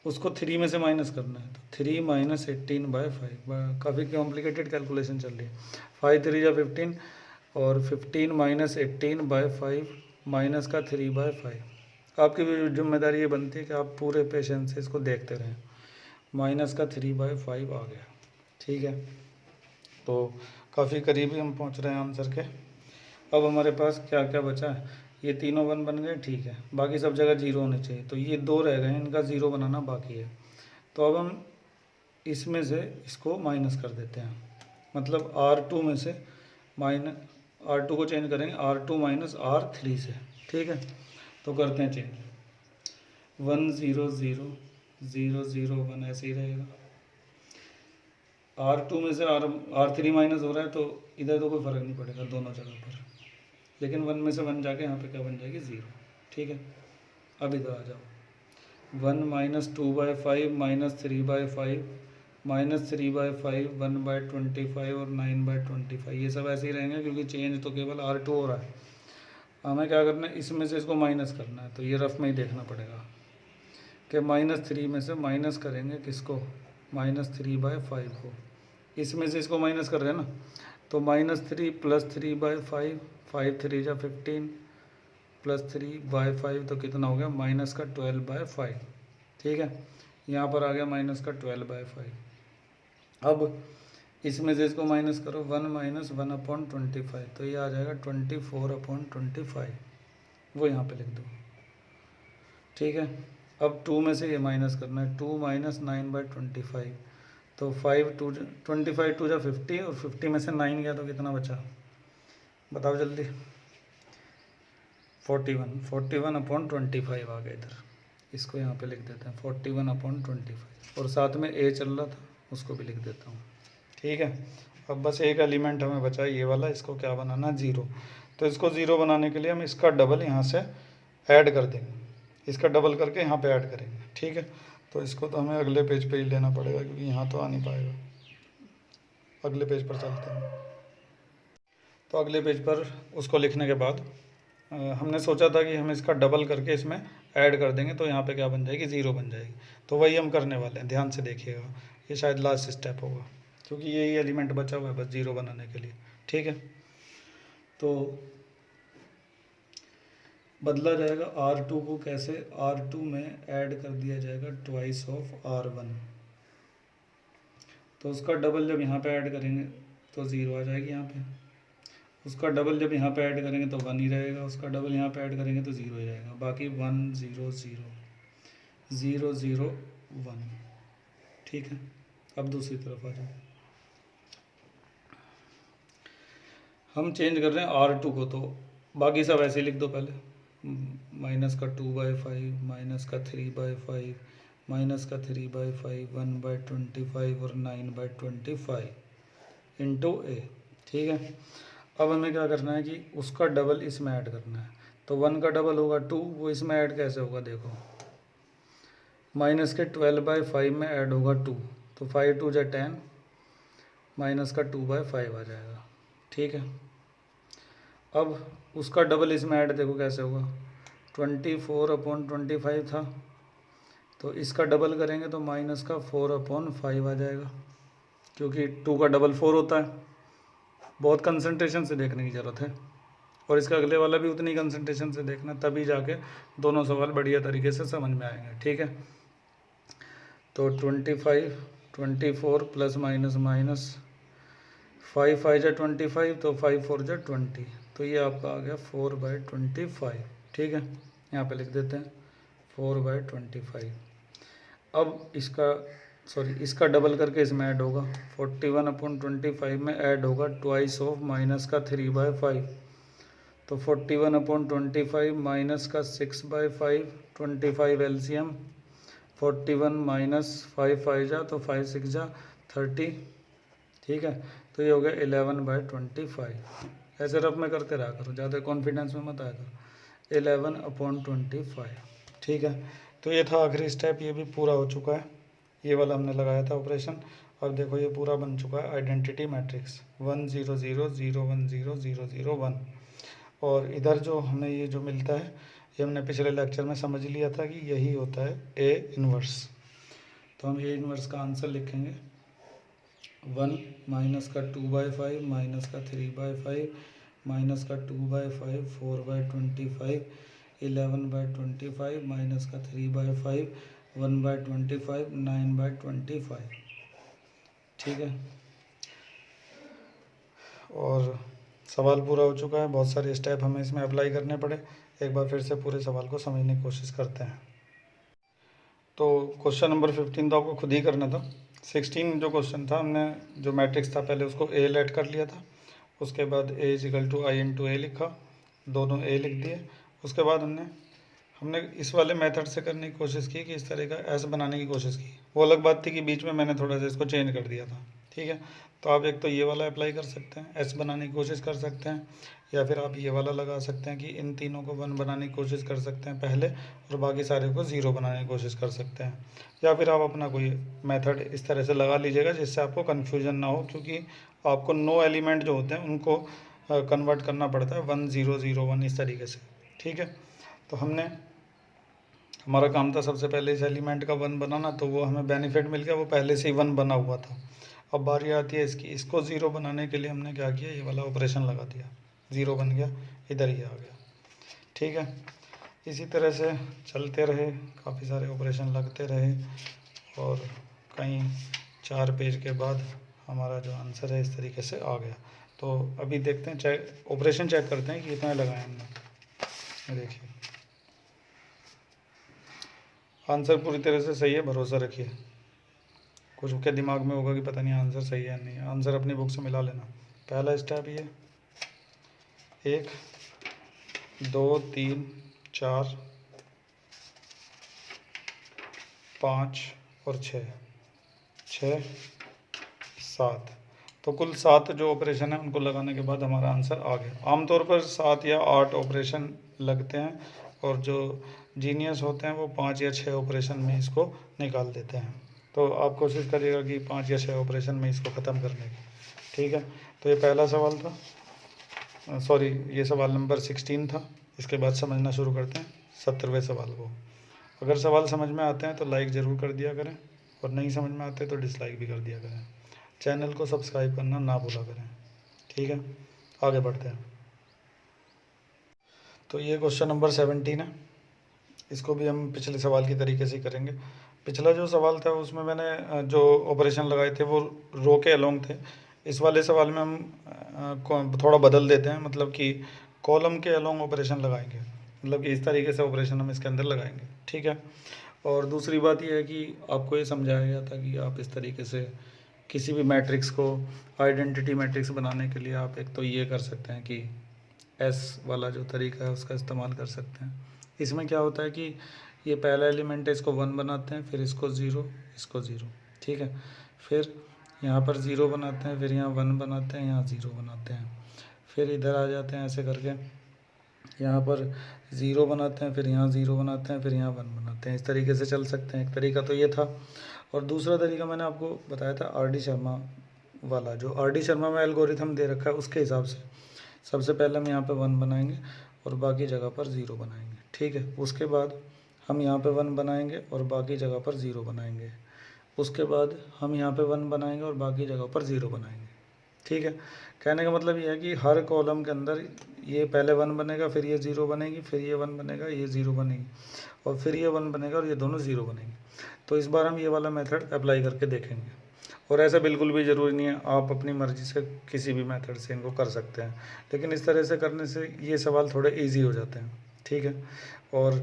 उसको 3 में से माइनस करना है, तो 3 - 18/5। काफ़ी कॉम्प्लिकेटेड कैलकुलेशन चल रही है। 5 3 जा 15 और 15 - 18/5 माइनस का 3/5। आपकी भी जिम्मेदारी ये बनती है कि आप पूरे पेशेंस से इसको देखते रहें। माइनस का 3/5 आ गया। ठीक है, तो काफ़ी करीबी हम पहुंच रहे हैं आंसर के। अब हमारे पास क्या क्या बचा है, ये तीनों 1 बन गए। ठीक है, बाकी सब जगह 0 होने चाहिए, तो ये 2 रह गए, इनका 0 बनाना बाकी है। तो अब हम इसमें से इसको माइनस कर देते हैं, मतलब R2 में से R2 को चेंज करेंगे R2 - R3 से। ठीक है, तो करते हैं चेंज, 1 0 0 0 0 1 ऐसे ही रहेगा। R2 में से R3 माइनस हो रहा है, तो इधर तो कोई फ़र्क नहीं पड़ेगा दोनों जगह पर, लेकिन 1 में से 1 जाके यहाँ पे क्या बन जाएगी, 0। ठीक है, अब इधर आ जाओ, 1 - 2/5 -3/5 -3/5 1/25 और 9/25, ये सब ऐसे ही रहेंगे क्योंकि चेंज तो केवल R2 हो रहा है। हमें क्या करना है, इसमें से इसको माइनस करना है, तो ये रफ में ही देखना पड़ेगा कि -3 में से माइनस करेंगे किसको, -3/5 को, इसमें से इसको माइनस कर रहे हैं ना, तो -3 + 3/5, 5 3 जा 15 +3/5 तो कितना हो गया -12/5। ठीक है, यहाँ पर आ गया -12/5। अब इसमें से इसको माइनस करो, 1 - 1/25 तो ये आ जाएगा 24/25, वो यहाँ पे लिख दो। ठीक है, अब 2 में से ये माइनस करना है, 2 - 9/25 तो 25 2 जा 50 और 50 में से 9 गया तो कितना बचा, बताओ जल्दी। 41/25 आ गया इधर, इसको यहाँ पे लिख देते हैं 41/25 और साथ में ए चल रहा था उसको भी लिख देता हूँ। ठीक है, अब बस एक एलिमेंट हमें बचा ये वाला, इसको क्या बनाना, 0। तो इसको 0 बनाने के लिए हम इसका डबल यहाँ से ऐड कर देंगे, इसका डबल करके यहाँ पे ऐड करेंगे। ठीक है, तो इसको तो हमें अगले पेज पे ही लेना पड़ेगा क्योंकि यहाँ तो आ नहीं पाएगा। अगले पेज पर चलते हैं। तो अगले पेज पर उसको लिखने के बाद हमने सोचा था कि हम इसका डबल करके इसमें ऐड कर देंगे तो यहाँ पे क्या बन जाएगी, 0 बन जाएगी। तो वही हम करने वाले हैं, ध्यान से देखिएगा, ये शायद लास्ट स्टेप होगा क्योंकि यही एलिमेंट बचा हुआ है बस 0 बनाने के लिए। ठीक है, तो बदला जाएगा R2 को कैसे, R2 में ऐड कर दिया जाएगा ट्वाइस ऑफ R1। तो उसका डबल जब यहाँ पे ऐड करेंगे तो 0 आ जाएगी यहाँ पे, उसका डबल जब यहाँ पे ऐड करेंगे तो 1 ही रहेगा, उसका डबल यहाँ पे ऐड करेंगे तो 0 ही रहेगा, बाकी 1 0 0 0 0 1। ठीक है, अब दूसरी तरफ आ जाए, हम चेंज कर रहे हैं R2 को, तो बाकी सब ऐसे लिख दो पहले, -2/5 -3/5 -3/5 1/25 और 9/25 इंटू A। ठीक है, अब हमें क्या करना है कि उसका डबल इसमें ऐड करना है। तो 1 का डबल होगा 2, वो इसमें ऐड कैसे होगा देखो, -12/5 में ऐड होगा 2 तो 5 2 जा 10 -2/5 आ जाएगा। ठीक है, अब उसका डबल इसमें ऐड देखो कैसे होगा, 24/25 था तो इसका डबल करेंगे तो -4/5 आ जाएगा क्योंकि 2 का डबल 4 होता है। बहुत कंसंट्रेशन से देखने की ज़रूरत है और इसका अगले वाला भी उतनी कंसंट्रेशन से देखना, तभी जाके दोनों सवाल बढ़िया तरीके से समझ में आएंगे। ठीक है, तो 25 24 प्लस माइनस माइनस 5 5 जा 25 तो 5 4 जा 20 तो ये आपका आ गया 4/25। ठीक है, यहाँ पे लिख देते हैं 4/25। अब इसका डबल करके इसमें ऐड होगा, 41/25 में ऐड होगा ट्वाइस ऑफ -3/5 तो 41/25 -6/5 25 LCM 41 -5 5 जा तो 5 6 जा 30। ठीक है, तो ये हो गया 11/25। ऐसे रफ में करते रहा करो, ज़्यादा कॉन्फिडेंस में मत आया करो, 11/25। ठीक है, तो ये था आखिरी स्टेप, ये भी पूरा हो चुका है, ये वाला हमने लगाया था ऑपरेशन। अब देखो ये पूरा बन चुका है आइडेंटिटी मैट्रिक्स 1 0 0 0 1 0 0 0 1। और इधर जो हमें ये जो मिलता है ये हमने पिछले लेक्चर में समझ लिया था कि यही होता है A इन्वर्स। तो हम A इन्वर्स का आंसर लिखेंगे 1 -2/5 -3/5 -2/5 4/25 11/25 -3/5 1/25 9/25। ठीक है, और सवाल पूरा हो चुका है, बहुत सारे स्टेप हमें इसमें अप्लाई करने पड़े। एक बार फिर से पूरे सवाल को समझने की कोशिश करते हैं। तो क्वेश्चन नंबर 15 तो आपको खुद ही करना था। 16 जो क्वेश्चन था, हमने जो मैट्रिक्स था पहले उसको A लेट कर लिया था, उसके बाद A = I × A लिखा, दोनों A लिख दिए। उसके बाद हमने इस वाले मेथड से करने की कोशिश की कि इस तरह का S बनाने की कोशिश की। वो अलग बात थी कि बीच में मैंने थोड़ा सा इसको चेंज कर दिया था। ठीक है, तो आप एक तो ये वाला अप्लाई कर सकते हैं, S बनाने की कोशिश कर सकते हैं, या फिर आप ये वाला लगा सकते हैं कि इन तीनों को 1 बनाने की कोशिश कर सकते हैं पहले और बाकी सारे को 0 बनाने की कोशिश कर सकते हैं, या फिर आप अपना कोई मेथड इस तरह से लगा लीजिएगा जिससे आपको कन्फ्यूजन ना हो, क्योंकि आपको 9 एलिमेंट जो होते हैं उनको कन्वर्ट करना पड़ता है 1 0 0 1 इस तरीके से। ठीक है, तो हमारा काम था सबसे पहले इस एलिमेंट का 1 बनाना, तो वो हमें बेनिफिट मिल गया, वो पहले से ही 1 बना हुआ था। अब बारी आती है इसको 0 बनाने के लिए हमने क्या किया, ये वाला ऑपरेशन लगा दिया, 0 बन गया, इधर ही आ गया। ठीक है। इसी तरह से चलते रहे, काफ़ी सारे ऑपरेशन लगते रहे और कहीं 4 पेज के बाद हमारा जो आंसर है इस तरीके से आ गया। तो अभी देखते हैं, ऑपरेशन चेक करते हैं कि कितना लगाए हमने। देखिए आंसर पूरी तरह से सही है, भरोसा रखिए। कुछ के दिमाग में होगा कि पता नहीं आंसर सही है या नहीं, आंसर अपनी बुक से मिला लेना। पहला स्टेप ये 1 2 3 4 5 और 6 7, तो कुल 7 जो ऑपरेशन है उनको लगाने के बाद हमारा आंसर आ गया। आमतौर पर 7 या 8 ऑपरेशन लगते हैं और जो जीनियस होते हैं वो 5 या 6 ऑपरेशन में इसको निकाल देते हैं। तो आप कोशिश करिएगा कि 5 या 6 ऑपरेशन में इसको ख़त्म करने की। ठीक है, तो ये पहला सवाल था, सॉरी ये सवाल नंबर 16 था। इसके बाद समझना शुरू करते हैं 17वें सवाल को। अगर सवाल समझ में आते हैं तो लाइक ज़रूर कर दिया करें और नहीं समझ में आते तो डिसलाइक भी कर दिया करें। चैनल को सब्सक्राइब करना ना भूला करें। ठीक है, आगे बढ़ते हैं। तो ये क्वेश्चन नंबर 17 है। इसको भी हम पिछले सवाल की तरीके से ही करेंगे। पिछला जो सवाल था उसमें मैंने जो ऑपरेशन लगाए थे वो रो के अलोंग थे। इस वाले सवाल में हम थोड़ा बदल देते हैं, मतलब कि कॉलम के अलोंग ऑपरेशन लगाएंगे, मतलब कि इस तरीके से ऑपरेशन हम इसके अंदर लगाएंगे। ठीक है, और दूसरी बात यह है कि आपको ये समझाया गया था कि आप इस तरीके से किसी भी मैट्रिक्स को आइडेंटिटी मैट्रिक्स बनाने के लिए आप एक तो ये कर सकते हैं कि एस वाला जो तरीका है उसका इस्तेमाल कर सकते हैं। इसमें क्या होता है कि ये पहला एलिमेंट है, इसको 1 बनाते हैं, फिर इसको 0, इसको 0। ठीक है, फिर यहाँ पर 0 बनाते हैं, फिर यहाँ 1 बनाते हैं, यहाँ 0 बनाते हैं, फिर इधर आ जाते हैं ऐसे करके, यहाँ पर 0 बनाते हैं, फिर यहाँ 0 बनाते हैं, फिर यहाँ 1 बनाते हैं। इस तरीके से चल सकते हैं। एक तरीका तो ये था। और दूसरा तरीका मैंने आपको बताया था आर.डी. शर्मा वाला, जो आर.डी. शर्मा में एल्गोरिथम दे रखा है उसके हिसाब से सबसे पहले हम यहाँ पे 1 बनाएंगे और बाकी जगह पर 0 बनाएंगे। ठीक है, उसके बाद हम यहाँ पे 1 बनाएंगे और बाकी जगह पर 0 बनाएंगे। उसके बाद हम यहाँ पे 1 बनाएंगे और बाकी जगह पर 0 बनाएंगे। ठीक है, कहने का मतलब ये है कि हर कॉलम के अंदर ये पहले 1 बनेगा, फिर ये 0 बनेगी, फिर ये 1 बनेगा, ये 0 बनेगी, और फिर ये 1 बनेगा और ये दोनों 0 बनेंगे। तो इस बार हम ये वाला मेथड अप्लाई करके देखेंगे। और ऐसा बिल्कुल भी ज़रूरी नहीं है, आप अपनी मर्ज़ी से किसी भी मेथड से इनको कर सकते हैं, लेकिन इस तरह से करने से ये सवाल थोड़े इजी हो जाते हैं। ठीक है, और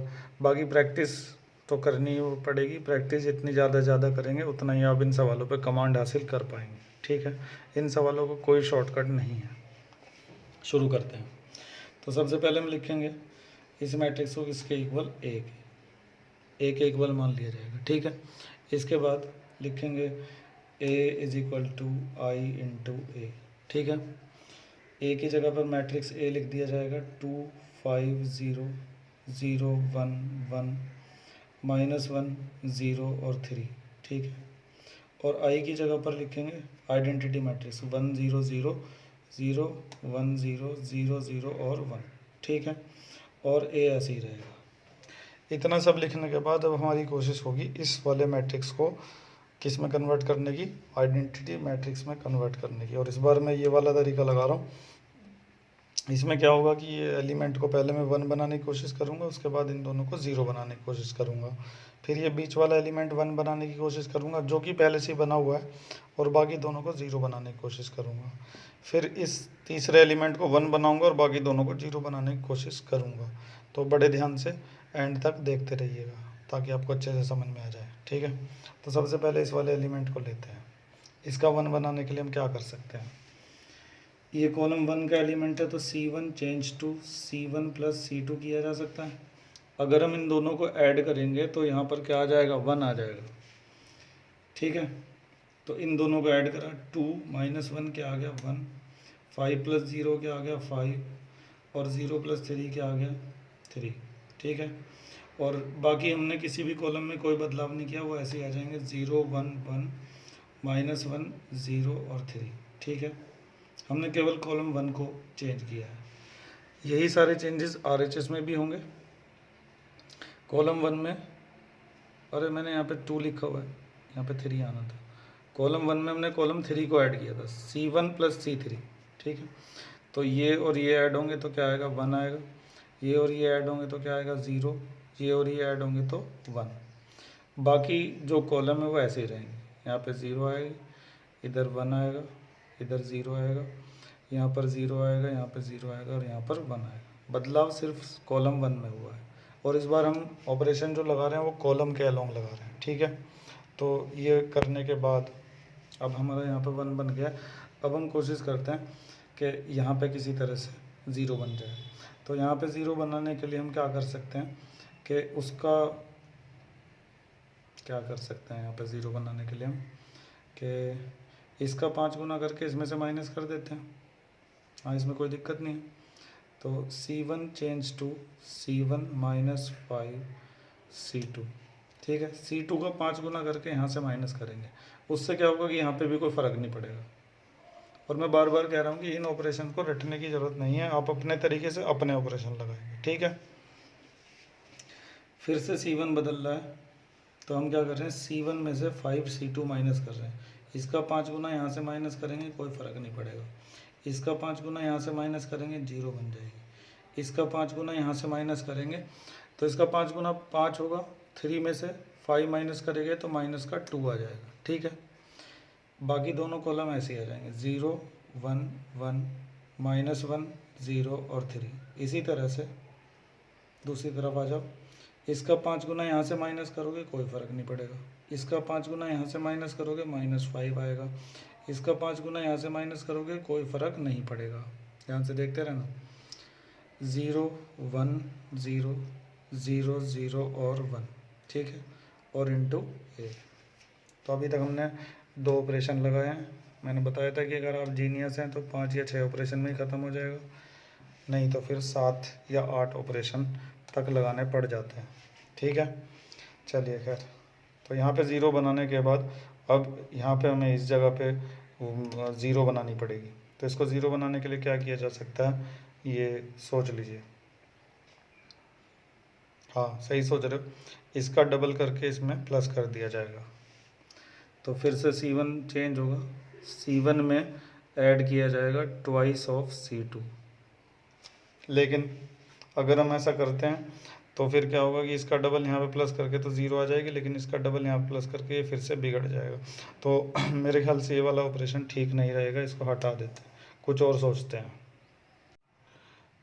बाकी प्रैक्टिस तो करनी पड़ेगी। प्रैक्टिस जितनी ज़्यादा करेंगे उतना ही आप इन सवालों पे कमांड हासिल कर पाएंगे। ठीक है, इन सवालों को कोई शॉर्टकट नहीं है। शुरू करते हैं। तो सबसे पहले हम लिखेंगे इस मैट्रिक्स को किसके इक्वल, ए के इक्वल मान लिया जाएगा। ठीक है, इसके बाद लिखेंगे A is equal to I into A. ठीक है, ए की जगह पर मैट्रिक्स ए लिख दिया जाएगा 2 5 0 0 1 1 -1 0 और 3। ठीक है, और आई की जगह पर लिखेंगे आइडेंटिटी मैट्रिक्स 1 0 0 0 1 0 0 0 और 1। ठीक है, और ए ऐसे ही रहेगा। इतना सब लिखने के बाद अब हमारी कोशिश होगी इस वाले मैट्रिक्स को किस में कन्वर्ट करने की, आइडेंटिटी मैट्रिक्स में कन्वर्ट करने की। और इस बार मैं ये वाला तरीका लगा रहा हूँ। इसमें क्या होगा कि ये एलिमेंट को पहले मैं 1 बनाने की कोशिश करूँगा, उसके बाद इन दोनों को 0 बनाने की कोशिश करूँगा, फिर ये बीच वाला एलिमेंट 1 बनाने की कोशिश करूँगा जो कि पहले से ही बना हुआ है, और बाकी दोनों को 0 बनाने की कोशिश करूँगा। फिर इस तीसरे एलिमेंट को 1 बनाऊँगा और बाकी दोनों को 0 बनाने की कोशिश करूँगा। तो बड़े ध्यान से एंड तक देखते रहिएगा ताकि आपको अच्छे से समझ में आ जाए। ठीक है, तो सबसे पहले इस वाले एलिमेंट को लेते हैं। इसका 1 बनाने के लिए हम क्या कर सकते हैं, ये कॉलम 1 का एलिमेंट है तो C1 change to C1 plus C2 किया जा सकता है। अगर हम इन दोनों को ऐड करेंगे तो यहाँ पर क्या आ जाएगा, 1 आ जाएगा। ठीक है, तो इन दोनों को ऐड करा, 2 -1 क्या आ गया 1, 5 प्लस 0 क्या आ गया 5, और 0 प्लस 3 क्या आ गया 3। ठीक है, और बाकी हमने किसी भी कॉलम में कोई बदलाव नहीं किया, वो ऐसे ही आ जाएंगे 0 1 1 -1 0 और 3। ठीक है, हमने केवल कॉलम 1 को चेंज किया है। यही सारे चेंजेस RHS में भी होंगे। कॉलम 1 में, अरे मैंने यहाँ पे 2 लिखा हुआ है, यहाँ पे 3 आना था। कॉलम 1 में हमने कॉलम 3 को ऐड किया था, C1 प्लस C3। ठीक है, तो ये और ये ऐड होंगे तो क्या आएगा, 1 आएगा। ये और ये ऐड होंगे तो क्या आएगा 0, ये और ये ऐड होंगे तो 1। बाकी जो कॉलम है वो ऐसे ही रहेंगे, यहाँ पे 0 आएगी, इधर 1 आएगा, इधर 0 आएगा, यहाँ पर 0 आएगा, यहाँ पर 0 आएगा और यहाँ पर 1 आएगा। बदलाव सिर्फ कॉलम 1 में हुआ है। और इस बार हम ऑपरेशन जो लगा रहे हैं वो कॉलम के अलोंग लगा रहे हैं, ठीक है। तो ये करने के बाद अब हमारा यहाँ पर 1 बन गया। अब हम कोशिश करते हैं कि यहाँ पे किसी तरह से 0 बन जाए। तो यहाँ पे 0 बनाने के लिए हम क्या कर सकते हैं कि उसका क्या कर सकते हैं यहाँ पे 0 बनाने के लिए हम कि इसका 5 गुना करके इसमें से माइनस कर देते हैं। हाँ, इसमें कोई दिक्कत नहीं है। तो C1 change to C1 minus 5 C2, ठीक है। C2 का 5 गुना करके यहाँ से माइनस करेंगे, उससे क्या होगा कि यहाँ पे भी कोई फ़र्क नहीं पड़ेगा। और मैं बार बार कह रहा हूँ कि इन ऑपरेशन को रटने की ज़रूरत नहीं है, आप अपने तरीके से अपने ऑपरेशन लगाएंगे, ठीक है। फिर से C1 बदल रहा है, तो हम क्या कर रहे हैं, C1 में से 5 C2 माइनस कर रहे हैं। इसका 5 गुना यहाँ से माइनस करेंगे, कोई फ़र्क नहीं पड़ेगा। इसका 5 गुना यहाँ से माइनस करेंगे, 0 बन जाएगी। इसका 5 गुना यहाँ से माइनस करेंगे तो इसका 5 गुना 5 होगा, 3 में से 5 माइनस करेंगे तो माइनस का 2 आ जाएगा, ठीक है। बाकी दोनों कॉलम ऐसे ही आ जाएंगे, 0 1 1 -1 0 और 3। इसी तरह से दूसरी तरफ आ जाओ। इसका 5 गुना यहाँ से माइनस करोगे, कोई फ़र्क नहीं पड़ेगा। इसका 5 गुना यहाँ से माइनस करोगे, -5 आएगा। इसका 5 गुना यहाँ से माइनस करोगे, कोई फ़र्क नहीं पड़ेगा। ध्यान से देखते रहना, 0 1 0 0 0 और 1, ठीक है, और इंटू ए। तो अभी तक हमने 2 ऑपरेशन लगाए हैं। मैंने बताया था कि अगर आप जीनियस हैं तो 5 या 6 ऑपरेशन में ही ख़त्म हो जाएगा, नहीं तो फिर 7 या 8 ऑपरेशन तक लगाने पड़ जाते हैं, ठीक है। चलिए खैर, तो यहाँ पे 0 बनाने के बाद अब यहाँ पे हमें इस जगह पे 0 बनानी पड़ेगी। तो इसको 0 बनाने के लिए क्या किया जा सकता है, ये सोच लीजिए। हाँ, सही सोच रहे हो, इसका डबल करके इसमें प्लस कर दिया जाएगा। तो फिर से C1 चेंज होगा, C1 में ऐड किया जाएगा ट्वाइस ऑफ C2। लेकिन अगर हम ऐसा करते हैं तो फिर क्या होगा कि इसका डबल यहाँ पे प्लस करके तो 0 आ जाएगी, लेकिन इसका डबल यहाँ पे प्लस करके ये फिर से बिगड़ जाएगा। तो मेरे ख्याल से ये वाला ऑपरेशन ठीक नहीं रहेगा, इसको हटा देते हैं, कुछ और सोचते हैं।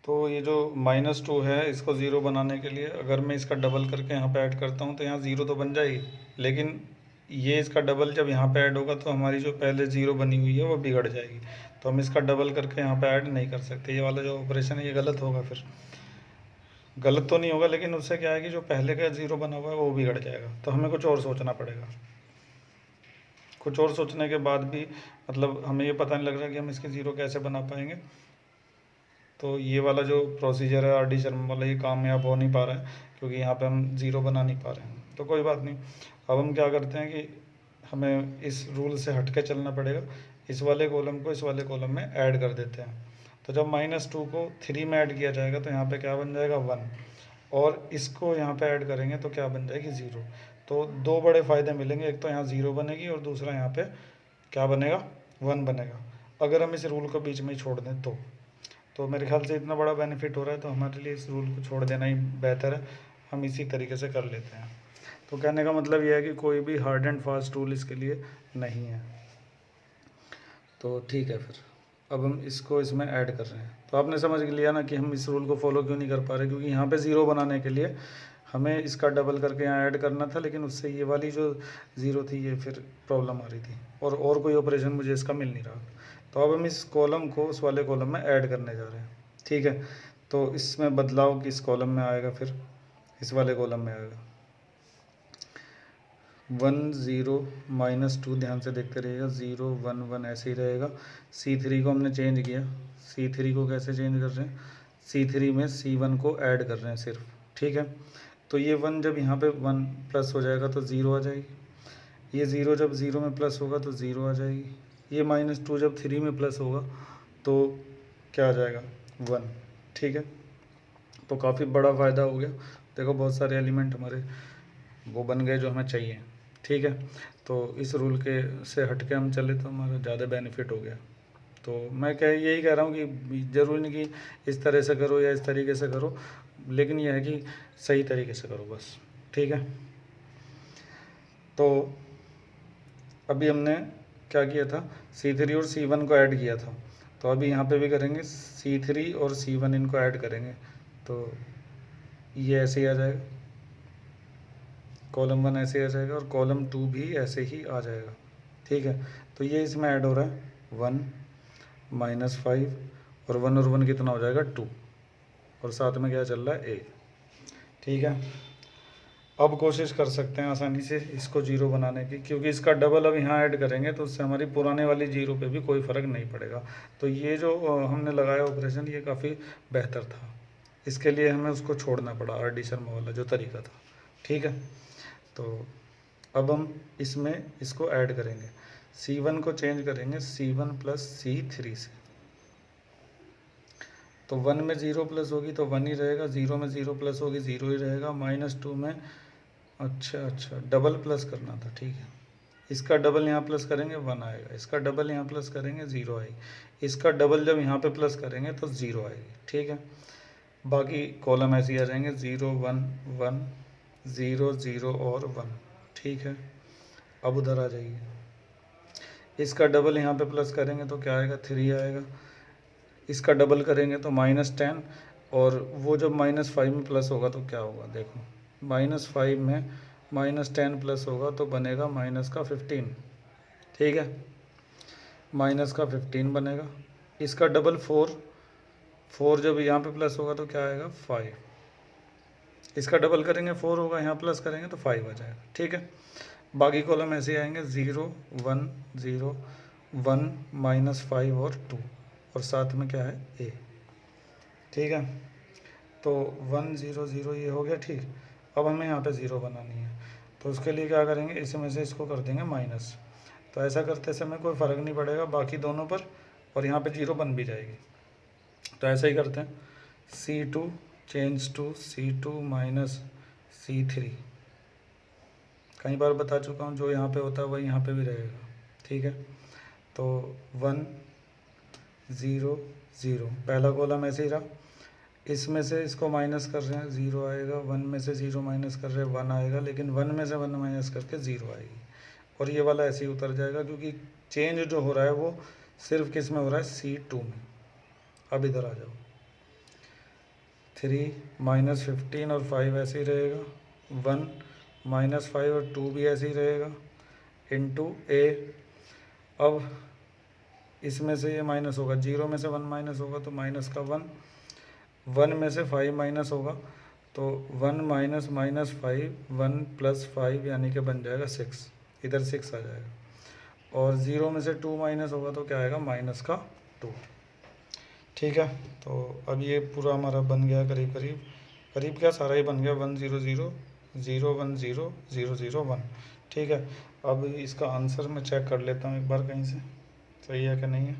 तो ये जो -2 है, इसको 0 बनाने के लिए अगर मैं इसका डबल करके यहाँ पे ऐड करता हूँ तो यहाँ 0 तो बन जाएगी, लेकिन ये इसका डबल जब यहाँ पे ऐड होगा तो हमारी जो पहले 0 बनी हुई है वो बिगड़ जाएगी। तो हम इसका डबल करके यहाँ पे ऐड नहीं कर सकते। ये वाला जो ऑपरेशन है ये गलत होगा। फिर गलत तो नहीं होगा, लेकिन उससे क्या है कि जो पहले का 0 बना हुआ है वो बिगड़ जाएगा। तो हमें कुछ और सोचना पड़ेगा। कुछ और सोचने के बाद भी मतलब हमें ये पता नहीं लग रहा कि हम इसके 0 कैसे बना पाएंगे। तो ये वाला जो प्रोसीजर है RD शर्मा वाला, ये कामयाब हो नहीं पा रहा है क्योंकि यहाँ पे हम 0 बना नहीं पा रहे हैं। तो कोई बात नहीं, अब हम क्या करते हैं कि हमें इस रूल से हट के चलना पड़ेगा। इस वाले कॉलम को इस वाले कॉलम में ऐड कर देते हैं। तो जब -2 को 3 में ऐड किया जाएगा तो यहाँ पे क्या बन जाएगा 1, और इसको यहाँ पे ऐड करेंगे तो क्या बन जाएगी 0। तो 2 बड़े फ़ायदे मिलेंगे, एक तो यहाँ 0 बनेगी और दूसरा यहाँ पे क्या बनेगा 1 बनेगा, अगर हम इस रूल को बीच में ही छोड़ दें तो मेरे ख्याल से इतना बड़ा बेनिफिट हो रहा है तो हमारे लिए इस रूल को छोड़ देना ही बेहतर है। हम इसी तरीके से कर लेते हैं। तो कहने का मतलब यह है कि कोई भी हार्ड एंड फास्ट रूल इसके लिए नहीं है। तो ठीक है, फिर अब हम इसको इसमें ऐड कर रहे हैं। तो आपने समझ लिया ना कि हम इस रूल को फॉलो क्यों नहीं कर पा रहे, क्योंकि यहाँ पे 0 बनाने के लिए हमें इसका डबल करके यहाँ ऐड करना था, लेकिन उससे ये वाली जो 0 थी ये फिर प्रॉब्लम आ रही थी, और कोई ऑपरेशन मुझे इसका मिल नहीं रहा। तो अब हम इस कॉलम को उस वाले कॉलम में ऐड करने जा रहे हैं, ठीक है। तो इसमें बदलाव किस कॉलम में आएगा, फिर इस वाले कॉलम में आएगा। 1 0 -2, ध्यान से देखते रहिएगा, 0 1 1 ऐसे ही रहेगा। C3 को हमने चेंज किया। C3 को कैसे चेंज कर रहे हैं, C3 में C1 को ऐड कर रहे हैं सिर्फ, ठीक है। तो ये 1 जब यहाँ पे 1 प्लस हो जाएगा तो 0 आ जाएगी। ये 0 जब 0 में प्लस होगा तो 0 आ जाएगी। ये -2 जब 3 में प्लस होगा तो क्या आ जाएगा 1, ठीक है। तो काफ़ी बड़ा फ़ायदा हो गया। देखो बहुत सारे एलिमेंट हमारे वो बन गए जो हमें चाहिए, ठीक है। तो इस रूल के से हट के हम चले तो हमारा ज़्यादा बेनिफिट हो गया। तो मैं यही कह रहा हूँ कि ज़रूरी नहीं कि इस तरह से करो या इस तरीके से करो, लेकिन यह है कि सही तरीके से करो बस, ठीक है। तो अभी हमने क्या किया था, C3 और C1 को ऐड किया था, तो अभी यहाँ पे भी करेंगे C3 और C1 इनको ऐड करेंगे, तो ये ऐसे ही आ जाएगा, कॉलम 1 ऐसे ही आ जाएगा और कॉलम 2 भी ऐसे ही आ जाएगा, ठीक है। तो ये इसमें ऐड हो रहा है 1 -5 और 1 कितना हो जाएगा 2, और साथ में क्या चल रहा है A, ठीक है। अब कोशिश कर सकते हैं आसानी से इसको 0 बनाने की, क्योंकि इसका डबल अब यहाँ ऐड करेंगे तो उससे हमारी पुराने वाली 0 पे भी कोई फ़र्क नहीं पड़ेगा। तो ये जो हमने लगाया ऑपरेशन ये काफ़ी बेहतर था, इसके लिए हमें उसको छोड़ना पड़ा आर डी शर्मा वाला जो तरीका था, ठीक है। तो अब हम इसमें इसको ऐड करेंगे, C1 को चेंज करेंगे C1 + C3 से, तो 1 में 0 प्लस होगी तो 1 ही रहेगा, 0 में 0 प्लस होगी 0 ही रहेगा, -2 में अच्छा डबल प्लस करना था, ठीक है। इसका डबल यहाँ प्लस करेंगे 1 आएगा, इसका डबल यहाँ प्लस करेंगे 0 आएगी, इसका डबल जब यहाँ पे प्लस करेंगे तो 0 आएगी, ठीक है। बाकी कॉलम ऐसे ही आ जाएंगे 0 1 1 0 0 और 1, ठीक है। अब उधर आ जाइए, इसका डबल यहाँ पे प्लस करेंगे तो क्या आएगा 3 आएगा, इसका डबल करेंगे तो -10, और वो जब -5 में प्लस होगा तो क्या होगा, देखो -5 में -10 प्लस होगा तो बनेगा -15, ठीक है, -15 बनेगा। इसका डबल 4 जब यहाँ पे प्लस होगा तो क्या आएगा 5, इसका डबल करेंगे 4 होगा, यहाँ प्लस करेंगे तो 5 आ जाएगा, ठीक है। बाकी कॉलम ऐसे आएंगे 0 1 0 1 -5 और 2, और साथ में क्या है A, ठीक है। तो 1 0 0 ये हो गया, ठीक। अब हमें यहाँ पे 0 बनानी है, तो उसके लिए क्या करेंगे, इसमें से इसको कर देंगे माइनस, तो ऐसा करते समय कोई फ़र्क नहीं पड़ेगा बाकी दोनों पर, और यहाँ पे 0 बन भी जाएगी। तो ऐसा ही करते हैं, C2 change to C2 - C3, कई बार बता चुका हूँ, जो यहाँ पे होता है वही यहाँ पे भी रहेगा, ठीक है। तो 1 0 0 पहला कॉलम ऐसे ही रहा, इसमें से इसको माइनस कर रहे हैं 0 आएगा, 1 में से 0 माइनस कर रहे हैं 1 आएगा, लेकिन 1 में से 1 माइनस करके 0 आएगी, और ये वाला ऐसे ही उतर जाएगा, क्योंकि चेंज जो हो रहा है वो सिर्फ किस में हो रहा है C2 में। अब इधर आ जाओ, 3 -15 और 5 ऐसे ही रहेगा, 1 -5 और 2 भी ऐसे ही रहेगा, इंटू A। अब इसमें से ये माइनस होगा, 0 में से 1 माइनस होगा तो माइनस का 1, 1 में से 5 माइनस होगा तो 1 - -5 1 + 5 यानी कि बन जाएगा 6, इधर 6 आ जाएगा, और 0 में से 2 माइनस होगा तो क्या आएगा -2, ठीक है। तो अब ये पूरा हमारा बन गया, करीब क्या सारा ही बन गया, 1 0 0 0 1 0 0 0 1, ठीक है। अब इसका आंसर मैं चेक कर लेता हूँ एक बार कहीं से, सही है कि नहीं है,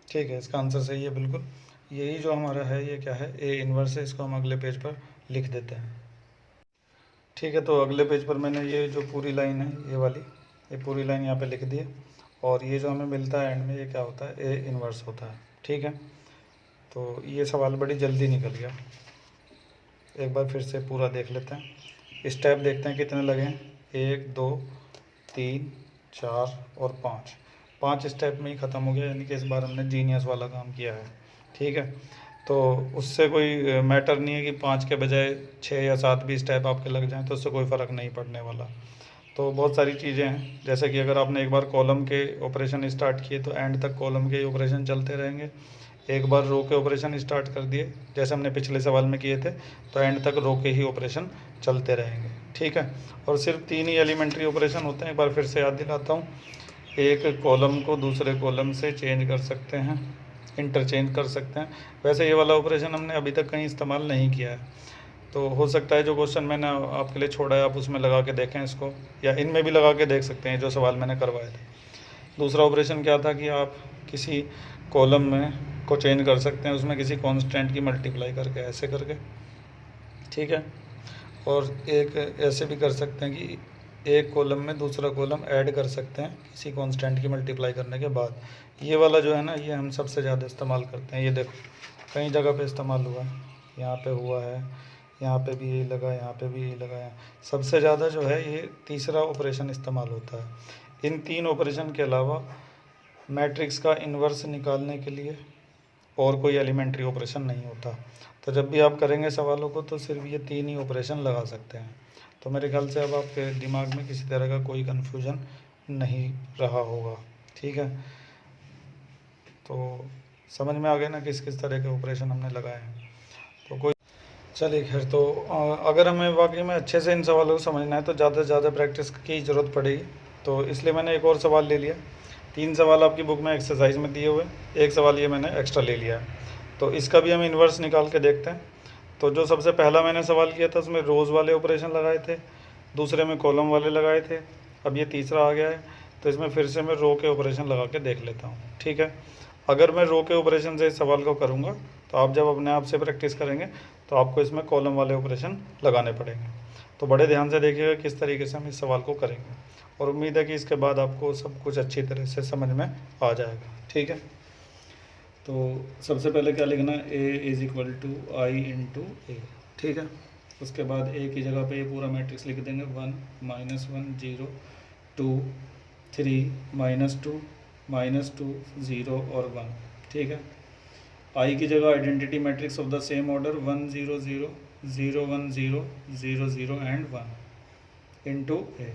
ठीक है। इसका आंसर सही है बिल्कुल, यही जो हमारा है ये क्या है A इन्वर्स है, इसको हम अगले पेज पर लिख देते हैं, ठीक है। तो अगले पेज पर मैंने ये जो पूरी लाइन है ये वाली, ये पूरी लाइन यहाँ पे लिख दी है, और ये जो हमें मिलता है एंड में ये क्या होता है A इन्वर्स होता है, ठीक है। तो ये सवाल बड़ी जल्दी निकल गया, एक बार फिर से पूरा देख लेते हैं, स्टेप देखते हैं कितने लगे हैं, 1 2 3 4 और 5 स्टेप में ही ख़त्म हो गया, यानी कि इस बार हमने जीनियस वाला काम किया है, ठीक है। तो उससे कोई मैटर नहीं है कि 5 के बजाय 6 या 7 भी स्टेप आपके लग जाएं, तो उससे कोई फ़र्क नहीं पड़ने वाला। तो बहुत सारी चीज़ें हैं, जैसे कि अगर आपने एक बार कॉलम के ऑपरेशन स्टार्ट किए तो एंड तक कॉलम के ऑपरेशन चलते रहेंगे, एक बार रो के ऑपरेशन स्टार्ट कर दिए जैसे हमने पिछले सवाल में किए थे तो एंड तक रो के ही ऑपरेशन चलते रहेंगे, ठीक है। और सिर्फ 3 ही एलिमेंट्री ऑपरेशन होते हैं, एक बार फिर से याद दिलाता हूँ, एक कॉलम को दूसरे कॉलम से चेंज कर सकते हैं, इंटरचेंज कर सकते हैं। वैसे ये वाला ऑपरेशन हमने अभी तक कहीं इस्तेमाल नहीं किया है, तो हो सकता है जो क्वेश्चन मैंने आपके लिए छोड़ा है आप उसमें लगा के देखें इसको, या इनमें भी लगा के देख सकते हैं जो सवाल मैंने करवाए थे। दूसरा ऑपरेशन क्या था कि आप किसी कॉलम में को चेंज कर सकते हैं, उसमें किसी कांस्टेंट की मल्टीप्लाई करके ऐसे करके, ठीक है। और एक ऐसे भी कर सकते हैं कि एक कॉलम में दूसरा कॉलम ऐड कर सकते हैं किसी कांस्टेंट की मल्टीप्लाई करने के बाद। ये वाला जो है ना ये हम सबसे ज़्यादा इस्तेमाल करते हैं, ये देखो कई जगह पे इस्तेमाल हुआ है, यहाँ पे हुआ है, यहाँ पे भी यही लगा, यहाँ पे भी यही लगा है। सबसे ज़्यादा जो है ये तीसरा ऑपरेशन इस्तेमाल होता है। इन 3 ऑपरेशन के अलावा मैट्रिक्स का इन्वर्स निकालने के लिए और कोई एलिमेंट्री ऑपरेशन नहीं होता। तो जब भी आप करेंगे सवालों को तो सिर्फ ये 3 ही ऑपरेशन लगा सकते हैं। तो मेरे ख्याल से अब आपके दिमाग में किसी तरह का कोई कन्फ्यूजन नहीं रहा होगा। ठीक है, तो समझ में आ गया ना किस किस तरह के ऑपरेशन हमने लगाए हैं। तो कोई चलिए खैर, तो अगर हमें वाकई में अच्छे से इन सवालों को समझना है तो ज़्यादा से ज़्यादा प्रैक्टिस की ज़रूरत पड़ेगी। तो इसलिए मैंने एक और सवाल ले लिया। 3 सवाल आपकी बुक में एक्सरसाइज में दिए हुए, एक सवाल ये मैंने एक्स्ट्रा ले लिया है। तो इसका भी हम इन्वर्स निकाल के देखते हैं। तो जो सबसे पहला मैंने सवाल किया था उसमें रोज़ वाले ऑपरेशन लगाए थे, दूसरे में कॉलम वाले लगाए थे, अब ये तीसरा आ गया है। तो इसमें फिर से मैं रो के ऑपरेशन लगा के देख लेता हूँ। ठीक है, अगर मैं रो के ऑपरेशन से इस सवाल को करूँगा तो आप जब अपने आप से प्रैक्टिस करेंगे तो आपको इसमें कॉलम वाले ऑपरेशन लगाने पड़ेंगे। तो बड़े ध्यान से देखिएगा किस तरीके से हम इस सवाल को करेंगे, और उम्मीद है कि इसके बाद आपको सब कुछ अच्छी तरह से समझ में आ जाएगा। ठीक है, तो सबसे पहले क्या लिखना है, A is equal to I into A. ठीक है, उसके बाद ए की जगह पे ये पूरा मैट्रिक्स लिख देंगे, 1 -1 0 2 3 -2 -2 0 और 1। ठीक है, आई की जगह identity matrix of the same order 1 0 0 0 1 0 0 0 and 1 into A.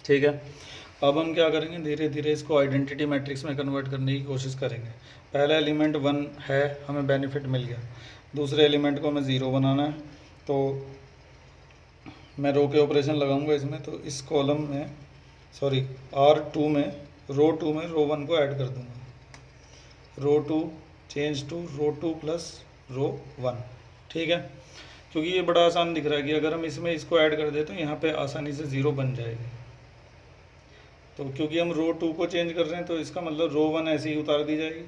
ठीक है, अब हम क्या करेंगे, धीरे धीरे इसको आइडेंटिटी मैट्रिक्स में कन्वर्ट करने की कोशिश करेंगे। पहला एलिमेंट 1 है, हमें बेनिफिट मिल गया। दूसरे एलिमेंट को हमें 0 बनाना है, तो मैं रो के ऑपरेशन लगाऊंगा इसमें। तो इस कॉलम में R2 में रो 2 में रो 1 को ऐड कर दूंगा। Row 2 change to row 2 plus row 1। ठीक है, क्योंकि ये बड़ा आसान दिख रहा है कि अगर हम इसमें इसको ऐड कर दें तो यहाँ पे आसानी से 0 बन जाएगी। तो क्योंकि हम रो 2 को चेंज कर रहे हैं तो इसका मतलब रो 1 ऐसे ही उतार दी जाएगी,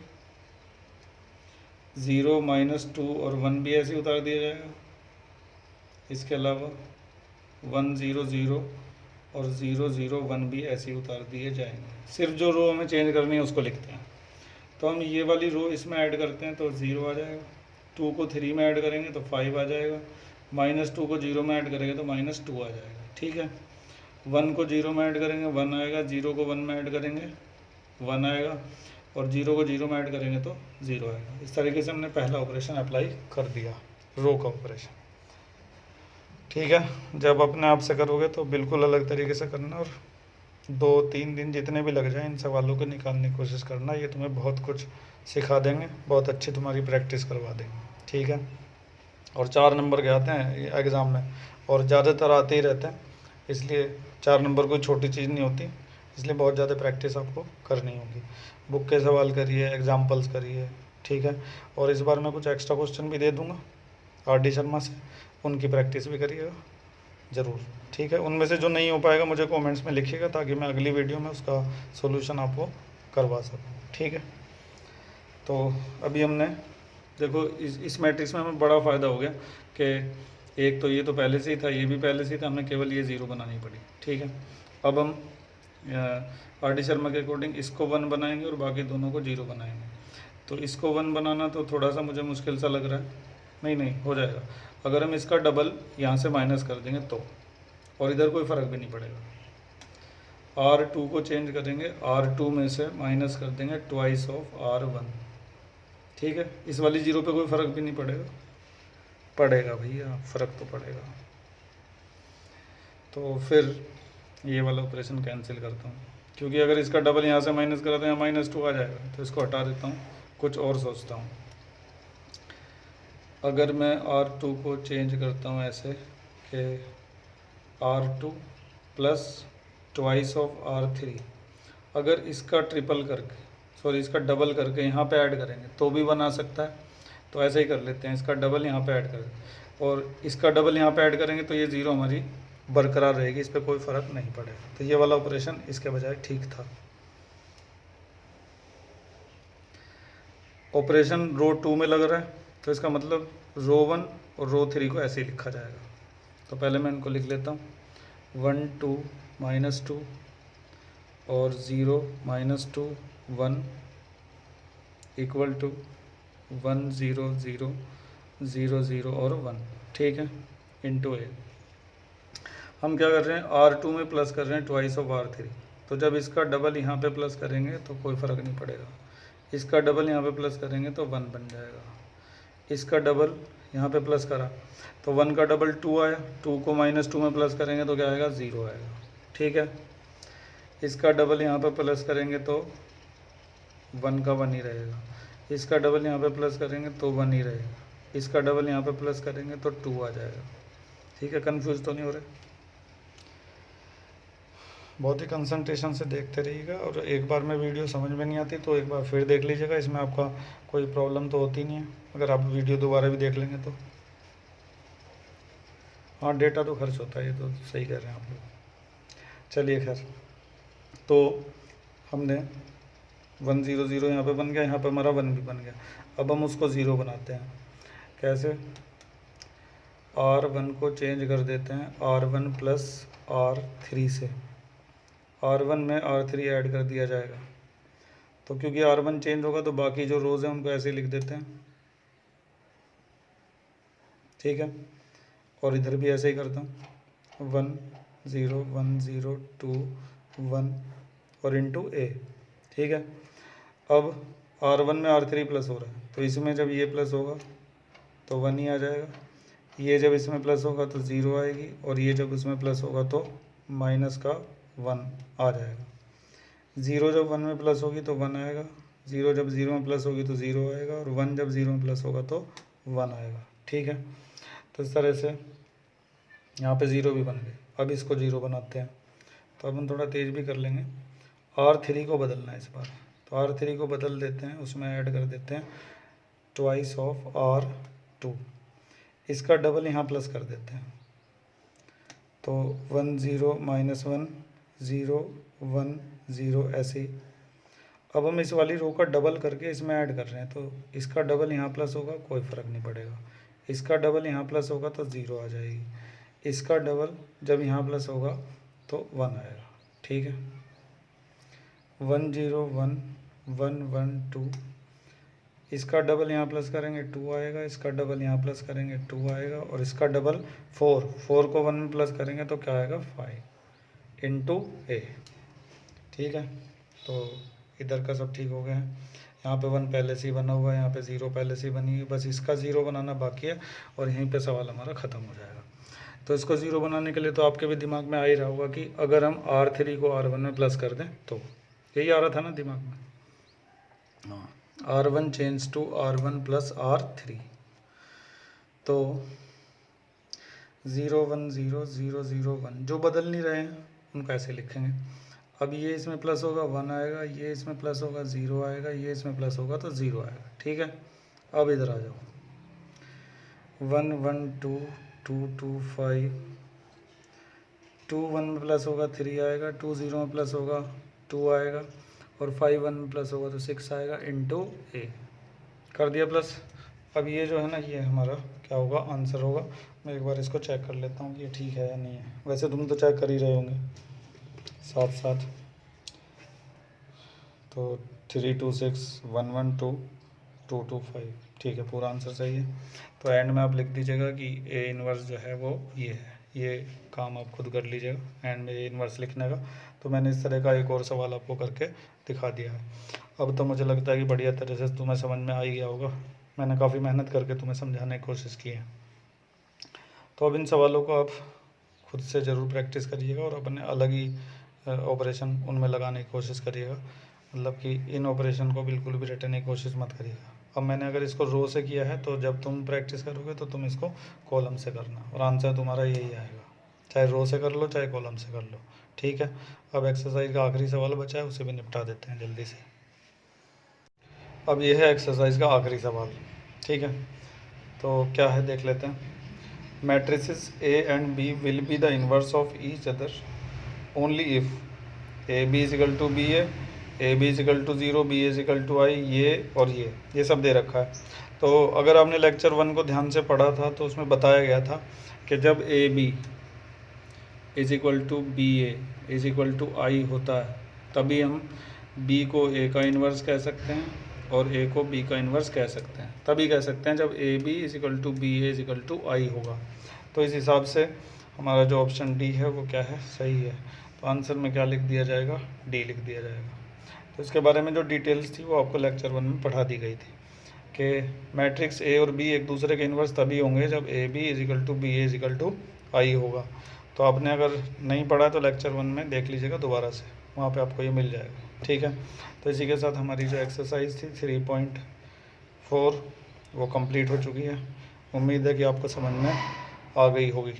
0 -2 और 1 भी ऐसे ही उतार दिया जाएगा। इसके अलावा 1 0 0 और 0 0 1 भी ऐसे ही उतार दिए जाएंगे। सिर्फ जो रो हमें चेंज करनी है उसको लिखते हैं। तो हम ये वाली रो इसमें ऐड करते हैं तो 0 आ जाएगा, 2 को 3 में ऐड करेंगे तो 5 आ जाएगा, -2 को 0 में ऐड करेंगे तो -2 आ जाएगा। ठीक है, 1 को 0 में ऐड करेंगे 1 आएगा, 0 को 1 में ऐड करेंगे 1 आएगा, और 0 को 0 में ऐड करेंगे तो 0 आएगा। इस तरीके से हमने पहला ऑपरेशन अप्लाई कर दिया, रो का ऑपरेशन। ठीक है, जब अपने आप से करोगे तो बिल्कुल अलग तरीके से करना, और 2-3 दिन जितने भी लग जाए इन सवालों को निकालने की कोशिश करना। ये तुम्हें बहुत कुछ सिखा देंगे, बहुत अच्छी तुम्हारी प्रैक्टिस करवा देंगे। ठीक है, और 4 नंबर के आते हैं एग्ज़ाम में, और ज़्यादातर आते ही रहते हैं, इसलिए 4 नंबर कोई छोटी चीज़ नहीं होती, इसलिए बहुत ज़्यादा प्रैक्टिस आपको करनी होगी। बुक के सवाल करिए, एग्जाम्पल्स करिए। ठीक है, और इस बार मैं कुछ एक्स्ट्रा क्वेश्चन भी दे दूँगा RD शर्मा से, उनकी प्रैक्टिस भी करिएगा ज़रूर। ठीक है, उनमें से जो नहीं हो पाएगा मुझे कमेंट्स में लिखिएगा ताकि मैं अगली वीडियो में उसका सॉल्यूशन आपको करवा सकूँ। ठीक है, तो अभी हमने देखो इस मैट्रिक्स में हमें बड़ा फ़ायदा हो गया कि एक तो ये तो पहले से ही था, ये भी पहले से ही था, हमें केवल ये 0 बनानी पड़ी। ठीक है, अब हम RD शर्मा के अकॉर्डिंग इसको 1 बनाएंगे और बाकी दोनों को 0 बनाएंगे। तो इसको 1 बनाना तो थोड़ा सा मुझे मुश्किल सा लग रहा है, नहीं हो जाएगा। अगर हम इसका डबल यहाँ से माइनस कर देंगे तो, और इधर कोई फ़र्क भी नहीं पड़ेगा। R2 को चेंज करेंगे, R2 में से माइनस कर देंगे ट्वाइस ऑफ R1। ठीक है, इस वाली 0 पे कोई फ़र्क भी नहीं पड़ेगा भैया, फ़र्क तो पड़ेगा। तो फिर ये वाला ऑपरेशन कैंसिल करता हूँ, क्योंकि अगर इसका डबल यहाँ से माइनस करा तो यहाँ -2 आ जाएगा, तो इसको हटा देता हूँ, कुछ और सोचता हूँ। अगर मैं R2 को चेंज करता हूँ ऐसे कि R2 plus twice of R3, अगर इसका इसका डबल करके यहाँ पे ऐड करेंगे तो भी बना सकता है। तो ऐसे ही कर लेते हैं, इसका डबल यहाँ पे ऐड करें और इसका डबल यहाँ पे ऐड करेंगे तो ये 0 हमारी बरकरार रहेगी, इस पर कोई फ़र्क नहीं पड़ेगा। तो ये वाला ऑपरेशन इसके बजाय ठीक था। ऑपरेशन रो 2 में लग रहा है तो इसका मतलब रो 1 और रो 3 को ऐसे ही लिखा जाएगा। तो पहले मैं इनको लिख लेता हूँ, 1 2 -2 और 0 -2 1 इक्वल टू 1 0 0 0 0 और 1, ठीक है, इंटू ए। हम क्या कर रहे हैं, R2 में प्लस कर रहे हैं ट्वाइस ऑफ R3। तो जब इसका डबल यहाँ पे प्लस करेंगे तो कोई फ़र्क नहीं पड़ेगा, इसका डबल यहाँ पे प्लस करेंगे तो 1 बन जाएगा, इसका डबल यहाँ पे प्लस करा तो 1 का डबल 2 आया, 2 को -2 में प्लस करेंगे तो क्या आएगा, 0 आएगा, ठीक है। इसका डबल यहाँ पे प्लस करेंगे तो 1 का 1 ही रहेगा, इसका डबल यहाँ पे प्लस करेंगे तो 1 ही रहेगा, इसका डबल यहाँ पे प्लस करेंगे तो 2 आ जाएगा, ठीक है। कन्फ्यूज तो नहीं हो रहे? बहुत ही कंसंट्रेशन से देखते रहिएगा, और एक बार में वीडियो समझ में नहीं आती तो एक बार फिर देख लीजिएगा, इसमें आपका कोई प्रॉब्लम तो होती नहीं है अगर आप वीडियो दोबारा भी देख लेंगे तो। हाँ, डेटा तो खर्च होता है, ये तो सही कह रहे हैं आप लोग। चलिए खैर, तो हमने 1 0 0 यहाँ पे बन गया, यहाँ पे हमारा 1 भी बन गया। अब हम उसको 0 बनाते हैं, कैसे, R1 को चेंज कर देते हैं R1 प्लस R3 से, R1 में R3 ऐड कर दिया जाएगा। तो क्योंकि R1 चेंज होगा तो बाकी जो रोज़ हैं उनको ऐसे लिख देते हैं, ठीक है। और इधर भी ऐसे ही करता हूँ, 1 0 1 0 2 1 और इंटू ए, ठीक है। अब R1 में R3 प्लस हो रहा है तो इसमें जब ये प्लस होगा तो 1 ही आ जाएगा, ये जब इसमें प्लस होगा तो 0 आएगी, और ये जब इसमें प्लस होगा तो माइनस का 1 आ जाएगा। 0 जब 1 में प्लस होगी तो 1 आएगा, 0 जब 0 में प्लस होगी तो 0 आएगा, और 1 जब 0 में प्लस होगा तो 1 आएगा, ठीक है। तो इस तरह से यहाँ पे 0 भी बन गए। अब इसको 0 बनाते हैं, तो अब हम थोड़ा तेज़ भी कर लेंगे। R3 को बदलना है इस बार, तो R3 को बदल देते हैं, उसमें ऐड कर देते हैं ट्वाइस ऑफ R2, इसका डबल यहाँ प्लस कर देते हैं, तो 1 0 -1 0 1 0 ऐसे ही। अब हम इस वाली रो का डबल करके इसमें ऐड कर रहे हैं, तो इसका डबल यहाँ प्लस होगा, कोई फ़र्क नहीं पड़ेगा, इसका डबल यहाँ प्लस होगा तो 0 आ जाएगी, इसका डबल जब यहाँ प्लस होगा तो 1 आएगा, ठीक है। 1 0 1 1 1 2, इसका डबल यहाँ प्लस करेंगे 2 आएगा, इसका डबल यहाँ प्लस करेंगे 2 आएगा, और इसका डबल 4 को 1 में प्लस करेंगे तो क्या आएगा, 5 इंटू ए, ठीक है। तो इधर का सब ठीक हो गया है, यहाँ पे 1 पहले से ही बना हुआ है, यहाँ पे 0 पहले से ही बनी है, बस इसका 0 बनाना बाकी है और यहीं पे सवाल हमारा ख़त्म हो जाएगा। तो इसको 0 बनाने के लिए तो आपके भी दिमाग में आ ही रहा होगा कि अगर हम R3 को R1 में प्लस कर दें तो, यही आ रहा था ना दिमाग में, हाँ, R1 change to R1 plus R3, तो 0 1 0 0 0 1 जो बदल नहीं रहे हैं उनको ऐसे लिखेंगे। अब ये इसमें प्लस होगा 1 आएगा, ये इसमें प्लस होगा 0 आएगा, ये इसमें प्लस होगा तो 0 आएगा, ठीक है। अब इधर आ जाओ, 1 1 2 2 2 5, 2 1 में प्लस होगा 3 आएगा, 2 0 में प्लस होगा 2 आएगा, और 5 1 में प्लस होगा तो 6 आएगा इंटू ए, कर दिया प्लस। अब ये जो है ना, ये हमारा क्या होगा, आंसर होगा। मैं एक बार इसको चेक कर लेता हूँ कि ये ठीक है या नहीं है, वैसे तुम तो चेक कर ही रहे होंगे साथ साथ। तो 3 2 6 1 1 2 2 2 5, ठीक है, पूरा आंसर सही है। तो एंड में आप लिख दीजिएगा कि ए इनवर्स जो है वो ये है, ये काम आप खुद कर लीजिएगा एंड में ए इनवर्स लिखने का। तो मैंने इस तरह का एक और सवाल आपको करके दिखा दिया है। अब तो मुझे लगता है कि बढ़िया तरह से तुम्हें समझ में आ ही गया होगा, मैंने काफ़ी मेहनत करके तुम्हें समझाने की कोशिश की है। तो अब इन सवालों को आप खुद से ज़रूर प्रैक्टिस करिएगा और अपने अलग ही ऑपरेशन उनमें लगाने की कोशिश करिएगा, मतलब कि इन ऑपरेशन को बिल्कुल भी रटने की कोशिश मत करिएगा। अब मैंने अगर इसको रो से किया है तो जब तुम प्रैक्टिस करोगे तो तुम इसको कॉलम से करना, और आंसर तुम्हारा यही आएगा, चाहे रो से कर लो चाहे कॉलम से कर लो, ठीक है। अब एक्सरसाइज का आखिरी सवाल बचा है, उसे भी निपटा देते हैं जल्दी से। अब यह है एक्सरसाइज का आखिरी सवाल, ठीक है। तो क्या है देख लेते हैं। Matrices A and B will be the inverse of each other only if A B is equal to B A B is equal to 0, B is equal to I, ये और ये सब दे रखा है। तो अगर आपने लेक्चर 1 को ध्यान से पढ़ा था तो उसमें बताया गया था कि जब A B is equal to B A is equal to I होता है तभी हम बी को ए का इन्वर्स कह सकते हैं और ए को बी का इन्वर्स कह सकते हैं। तभी कह सकते हैं जब A B is equal to B A is equal to I होगा। तो इस हिसाब से हमारा जो ऑप्शन डी है वो क्या है, सही है। तो आंसर में क्या लिख दिया जाएगा, डी लिख दिया जाएगा। तो इसके बारे में जो डिटेल्स थी वो आपको लेक्चर 1 में पढ़ा दी गई थी कि मैट्रिक्स ए और बी एक दूसरे के इन्वर्स तभी होंगे जब A B is equal to B A is equal to I होगा। तो आपने अगर नहीं पढ़ा तो लेक्चर 1 में देख लीजिएगा दोबारा से, वहाँ पे आपको ये मिल जाएगा। ठीक है, तो इसी के साथ हमारी जो एक्सरसाइज थी 3.4 वो कंप्लीट हो चुकी है। उम्मीद है कि आपको समझ में आ गई होगी।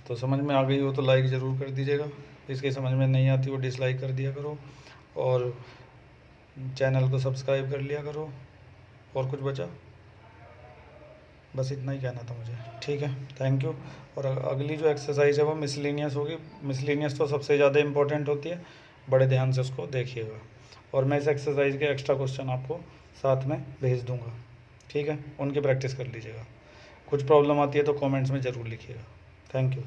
तो समझ में आ गई हो तो लाइक ज़रूर कर दीजिएगा, इसकी समझ में नहीं आती वो डिसलाइक कर दिया करो, और चैनल को सब्सक्राइब कर लिया करो। और कुछ बचा, बस इतना ही कहना था मुझे। ठीक है, थैंक यू। और अगली जो एक्सरसाइज है वो मिसलिनियस होगी। मिसलिनियस तो सबसे ज़्यादा इम्पोर्टेंट होती है, बड़े ध्यान से उसको देखिएगा। और मैं इस एक्सरसाइज के एक्स्ट्रा क्वेश्चन आपको साथ में भेज दूँगा। ठीक है, उनकी प्रैक्टिस कर लीजिएगा। कुछ प्रॉब्लम आती है तो कमेंट्स में ज़रूर लिखिएगा। Thank you.